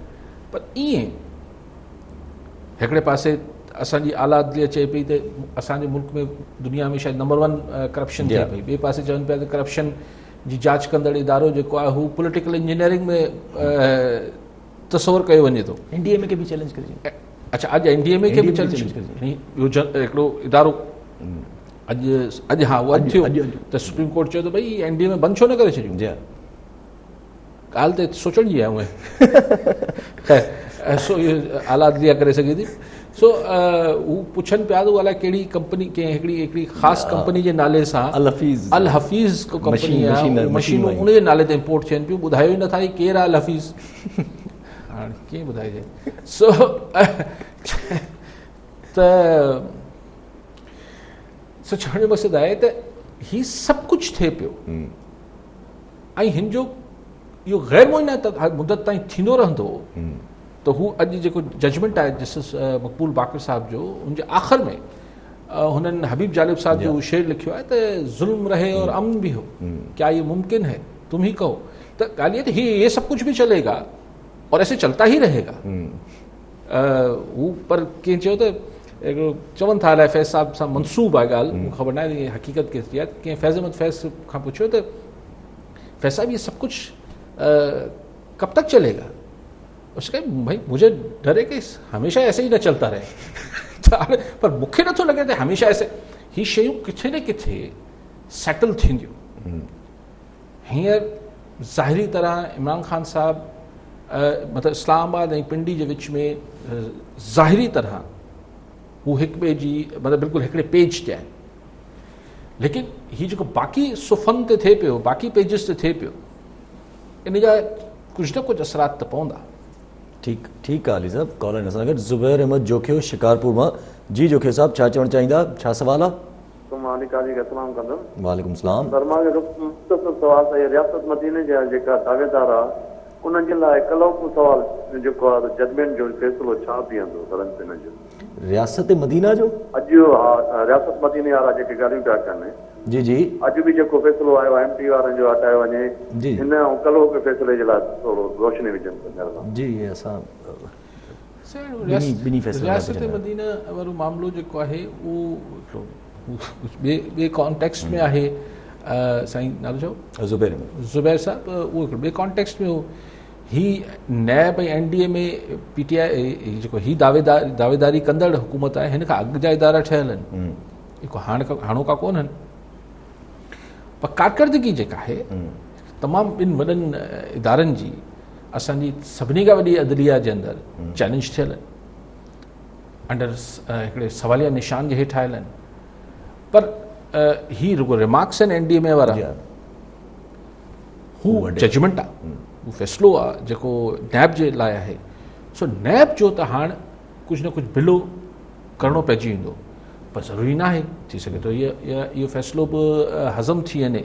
पर ईअं हिकिड़े पासे असांजी आला अदलिया चए पई त असांजे मुल्क में दुनिया में शायदि नंबर 1 करप्शन थिए पई, ॿिए पासे चवनि पिया त करप्शन जी जांच कंदड़ इदारो जेको आहे हू पॉलिटिकल इंजीनियरिंग में तस्वुरु कयो वञे थो। एनडीएमए खे बि चैलेंज करे, अच्छा अॼु एनडीएमए खे बि चैलेंज करे, हिकिड़ो इदारो अॼु हा उहो अॼु थियो त सुप्रीम कोर्ट चयो त भई एनडीए में बंदि छो न करे छॾियूं। ॻाल्हि त सोचण जी आहे उहे सो इहो आला अदलिया करे सघे थी। सो हू पुछनि पिया त अलाए कहिड़ी कंपनी कंहिं हिकिड़ी ख़ासि कंपनी जे नाले सां अल हफ़ीज़ को कंपनी आहे, मशीनूं उन जे नाले ते इम्पोर्ट थियनि पियूं, ॿुधायो ई नथा ही केरु आहे अल हफ़ीज़, हाणे कीअं ॿुधाइजे। सो त चवण जो मक़सदु आहे त हीउ सभु कुझु थिए पियो ऐं हिन जो इहो ग़ैर मुइना मुदत ताईं थींदो रहंदो। त हू अॼु जेको जजमेंट आहे जस्टिस मक़बूल बाक़र साहब जो, उनजे आख़िर में हुननि हबीब जालिब साहब जो शेर लिखियो आहे त ज़ुल्म रहे और अमन भी हो, क्या ये मुमकिन है तुम ही कहो। त ॻाल्हि इहा त ये सब कुछ भी चलेगा, और ऐसे चलता ही रहेगा। वो पर कंहिं चयो त चवनि था अलाए फैज़ साहब सां मनसूब आहे ॻाल्हि, मूंखे ख़बर न आहे हक़ीक़त केतिरी आहे। कंहिं फैज़ अहमद फैज़ खां पुछियो त फैज़ साहब ये सब कुछ कब तक चलेगा? उसके भाई मुझे डर है कि हमेशा ऐसे ही न चलता रहे पर मूंखे नथो लॻे त हमेशा ऐसे ही शयूं किथे न किथे सेटल थींदियूं। हींअर ज़ाहिरी तरह इमरान ख़ान साहब मतिलबु इस्लामाबाद ऐं पिंडी जे विच में ज़ाहिरी तरह हू हिक ॿिए जी मतिलबु बिल्कुलु हिकिड़े पेज ते आहिनि, लेकिन हीउ जेको बाक़ी सुफ़न ते थिए पियो, बाक़ी पेजिस ते थिए पियो, इन जा कुझु न कुझु असरात त पवंदा। ठीकु आहे अली साहब। कॉलर असां गॾु ज़ुबैर अहमद जोखियो शिकारपुर मां। जी जोखियो साहब, छा चवणु चाहींदा, छा सवाल आहे? वालेकुम सलाम। सवाल आहे रियासत मदीने जा जेका दावेदार आहे उन्हनि जे लाइ कलौको सवाल जेको आहे जजमेंट जो फ़ैसिलो छा बीहंदो फलस्तीन जो? रियासत मदीना जो अॼु हा रियासत मदीने वारा जेके ॻाल्हियूं पिया कनि, जी जी, अॼु बि जेको फ़ैसिलो आयो आहे MP वारनि जो हटायो वञे, जी हिन कलौके फ़ैसिले जे लाइ थोरो रोशनी विझनि। जी असां रियासत मदीना वारो मामिलो जेको आहे उहो ॿिए कॉन्टेक्स्ट में आहे। साईं नालो चओ ज़ुबैर साहब, उहो हिकिड़ो ॿिए कॉन्टेक्स्ट में हो। ही नैब ऐं NDA में PTI जेको ही दावेदारी कंदड़ हुकूमत आहे, हिन खां अॻु जा इदारा ठहियल आहिनि, हिकु हाणोका कोन आहिनि। पर कारकर्दगी जेका आहे तमामु ॿिनि वॾनि इदारनि जी असांजी सभिनी खां वॾी अदलिया जे अंदरि चैलेंज थियल आहिनि, अंडर हिकिड़े सवालिया निशान जे हेठि आयल आहिनि। पर ही रुगो रिमार्क्स आहिनि NDA में वारा, हू जजमेंट आहे, हू फ़ैसिलो आहे जेको नैब जे लाइ आहे। सो नैब जो त हाणे कुझु न कुझु बिलो करिणो पइजी वेंदो, पर ज़रूरी न आहे, थी सघे थो इहो फ़ैसिलो बि हज़म थी वञे।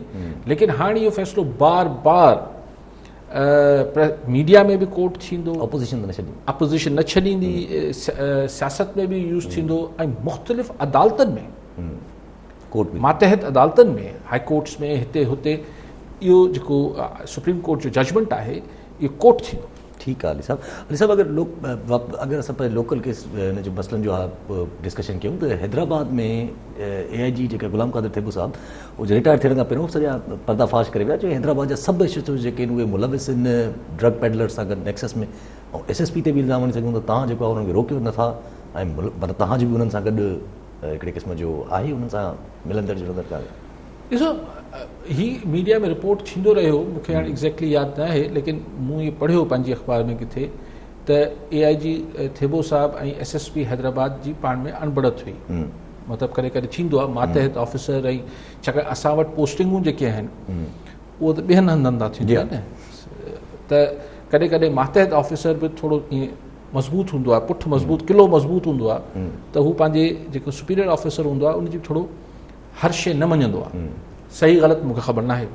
लेकिन हाणे इहो फ़ैसिलो बार बार मीडिया में बि कोट थींदो, अपोज़िशन न छॾींदी, सियासत में बि यूज़ थींदो, ऐं मुख़्तलिफ़ अदालतनि में, मातहत अदालतनि में, हाई कोर्ट्स में, हिते हुते इहो जेको सुप्रीम कोर्ट जो जजमेंट आहे इहो कोट थींदो। ठीकु आहे अली साहब। अगरि असां पंहिंजे लोकल केस हिन जो मसइलनि जो डिस्कशन कयूं त हैदराबाद में AIG जेके गुलाम कादिर थिबू साहब, उहो रिटायर थियण खां पहिरियों सॼा पर्दाफ़ाश करे विया, जो हैदराबाद जा सभु इशूज़ जेके आहिनि उहे मुलविस आहिनि ड्रग पेडलर सां गॾु नेक्सस में। ऐं SSP ते बि इल्ज़ाम वञी सघूं त तव्हां जेको आहे उन्हनि खे रोकियो नथा, ऐं मतिलबु तव्हांजी बि उन्हनि सां गॾु हिकिड़े क़िस्म जो आहे, उन्हनि सां मिलंदड़ जुलंदड़ कान। ॾिसो, ही मीडिया में रिपोर्ट थींदो रहियो, मूंखे हाणे एग्ज़ैक्टली यादि न आहे, लेकिन मूं इहो पढ़ियो पंहिंजी अख़बार में किथे त AIG थिबो साहब ऐं SSP हैदराबाद जी पाण में अणबड़त हुई। मतिलबु कॾहिं कॾहिं थींदो आहे मातहत ऑफिसर, ऐं छाकाणि असां वटि पोस्टिंगूं जेके आहिनि उहो त ॿियनि हंधनि था थींदियूं आहिनि, त कॾहिं कॾहिं मातहत ऑफिसर बि थोरो ईअं मज़बूत हूंदो आहे, पुठि मज़बूत, किलो मज़बूत हूंदो आहे, त हू पंहिंजे जेको सुपीरियर ऑफिसर हूंदो आहे उनजी थोरो हर शइ न मञंदो आहे। सही ग़लति मूंखे ख़बर न आहे।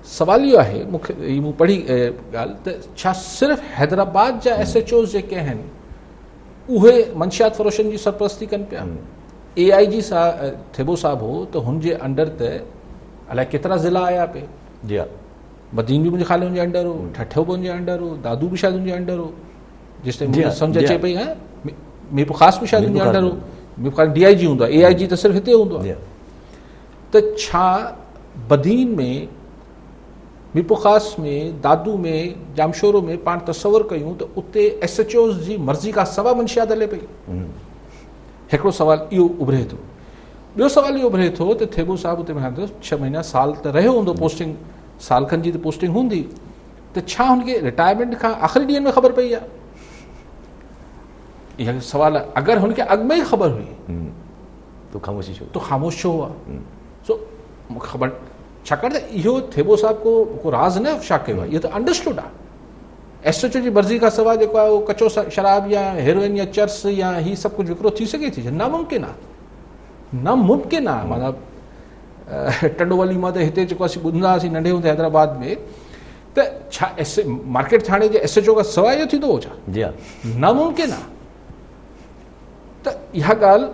सवाल इहो आहे, मूंखे मूं पढ़ी ॻाल्हि त छा सिर्फ़ु हैदराबाद जा SHOs जेके आहिनि उहे मंशियात फ़रोशन जी सरपरस्ती कनि पिया? AIG थिबो साहब हो त हुनजे अंडर त अलाए केतिरा ज़िला आया पे। जी हा, मदीन बि मुंहिंजे ख़्याल हुनजे अंडर हो, ठठो बि हुनजे अंडर हो, दादू बि शायदि हुनजे अंडर हो, जेसिताईं मूंखे सम्झ अचे पई। मीरपुर ख़ासि बि शायदि हुनजे अंडर हो, मीरपुर ख़ास DIG हूंदो आहे, AIG त सिर्फ़ु हिते हूंदो आहे। त छा बदीन में, मीरपुर ख़ास में, दादू में, जामशोरो में पाण तसवर कयूं त उते SHOs जी मर्ज़ी खां सवा मंशियात हले पई? हिकिड़ो सवाल इहो उभरे थो। ॿियो सवाल इहो उभरे थो त थिबो साहब उते 6 महीना साल त रहियो हूंदो, पोस्टिंग साल खनि जी त पोस्टिंग हूंदी, त छा हुनखे रिटायरमेंट खां आख़िरी ॾींहंनि में ख़बर पई आहे? इहा सवाल आहे। अगरि हुनखे अॻु में ई ख़बर हुई तो ख़ामोश छो हुआ? सो मूंखे ख़बर, छाकाणि त इहो थिबो साहब को राज़ न अफ़शा कयो आहे, इहो त अंडरस्टूड आहे। SHO जी मर्ज़ी खां सवाइ जेको आहे उहो कचो शराब या हेरोइन या चर्स या हीअ सभु कुझु विकिरो थी सघे थी? नामुमकिन आहे, नामुमकिन आहे। माना टंडोवाली मां त हिते जेको असीं ॿुधंदा हुआसीं नंढे हूंदे हैदराबाद में, त छा मार्केट थाणे जे SHO खां सवाइ इहो थींदो हो छा? जी हा, नामुमकिन आहे। त इहा ॻाल्हि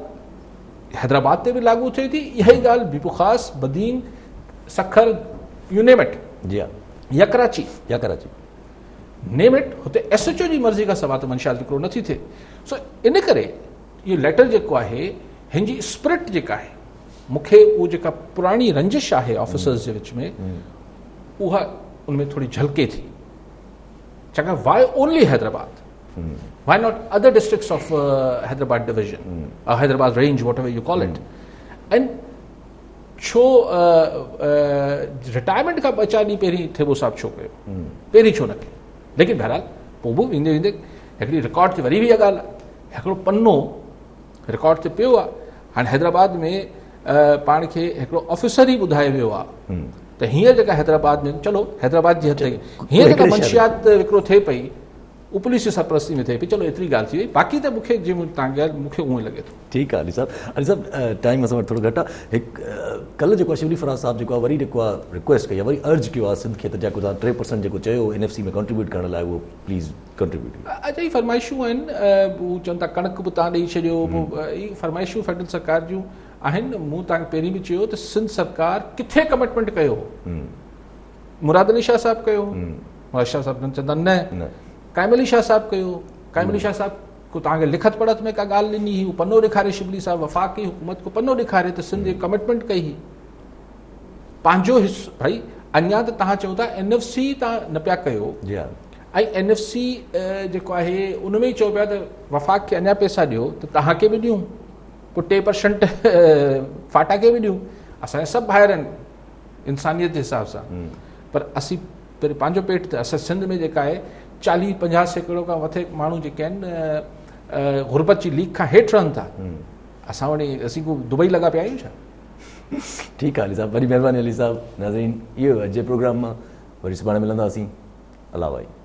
हैदराबाद ते बि लागू थिए थी, इहा ई ॻाल्हि Mirpur Khas, Badin, Sukkur, you name it, जी हा, या कराची। नेम इट हुते SHO जी मर्ज़ी खां सवाइ त मंशियात विकिरो नथी थिए। सो इन करे इहो लेटर जेको आहे हिन जी स्पिरिट जेका आहे मूंखे उहो जेका पुराणी रंजिश आहे ऑफिसर्स जे विच में उहा उनमें थोड़ी झलके थी। छाकाणि why only Hyderabad, why not other districts of Hyderabad division, Hyderabad range, whatever you call it, and छो रिटायरमेंट खां 2-4 ॾींहं पहिरीं थिबो साहब छो कयो, पहिरीं छो न कयो? लेकिन बहरहाल पोइ बि वेंदे वेंदे हिकिड़ी रिकॉर्ड ते वरी बि इहा ॻाल्हि आहे, हिकिड़ो पन्नो रिकॉर्ड ते पियो आहे। हाणे हैदराबाद में पाण खे हिकिड़ो ऑफिसर ई ॿुधायो वियो आहे त हींअर जेका हैदराबाद में, चलो हैदराबाद जी हद ताईं हींअर जेका मंशियात विकिरो थिए पई उहो पुलिस जी सरपरस्ती में थिए पई, चलो एतिरी ॻाल्हि थी वई। बाक़ी त मूंखे जीअं तव्हां ॻाल्हि मूंखे उहो ई लॻे थो। ठीकु आहे अली साहब टाइम असां वटि थोरो घटि आहे। हिकु कल्ह जेको आहे शिबली फराज साहब जेको आहे वरी जेको आहे रिक्वेस्ट कई आहे, वरी अर्ज कयो आहे सिंध खे त जेको तव्हां 3% जेको चयो NFC में कंट्रीब्यूट करण लाइ उहो प्लीज़ कंट्रीब्यूट। अॼु फरमाइशूं आहिनि, उहे चवनि था कणक बि तव्हां ॾेई छॾियो, इहे फरमाइशूं फेडरल सरकार जूं आहिनि। मूं तव्हांखे पहिरीं बि चयो त सिंध सरकार किथे कमिटमेंट कयो, मुराद अली शाह साहब कयो, मुराद शाह साहब चवंदा न, काइम अली शाह साहब कयो, काइम अली शाह साहब को तव्हांखे लिखत पढ़त में का ॻाल्हि ॾिनी हुई, पनो ॾेखारे शिबली साहब वफ़ाक़ी हुकूमत को पनो ॾेखारे त सिंध कमिटमेंट कई हुई पंहिंजो हिसो। भई अञा त तव्हां चओ था NFC तव्हां न पिया कयो, ऐं NFC जेको आहे उन में ई चओ पिया त वफ़ाक़ खे अञा पैसा ॾियो त तव्हांखे बि ॾियूं, पोइ 3% फाटा खे बि ॾियूं। असांजा सभु भाइर आहिनि इंसानियत जे हिसाब सां, पर असीं पंहिंजो पेट ते असां सिंध में जेका आहे 40-50% खां मथे माण्हू जेके आहिनि गुरबत जी लीक खां हेठि रहनि था। असां वरी असीं को दुबई लॻा पिया आहियूं छा? ठीकु आहे अली साहब, वरी महिरबानी अली साहब। नाज़रीन, इहो अॼु जे प्रोग्राम मां वरी सुभाणे मिलंदासीं। अलाह भाई।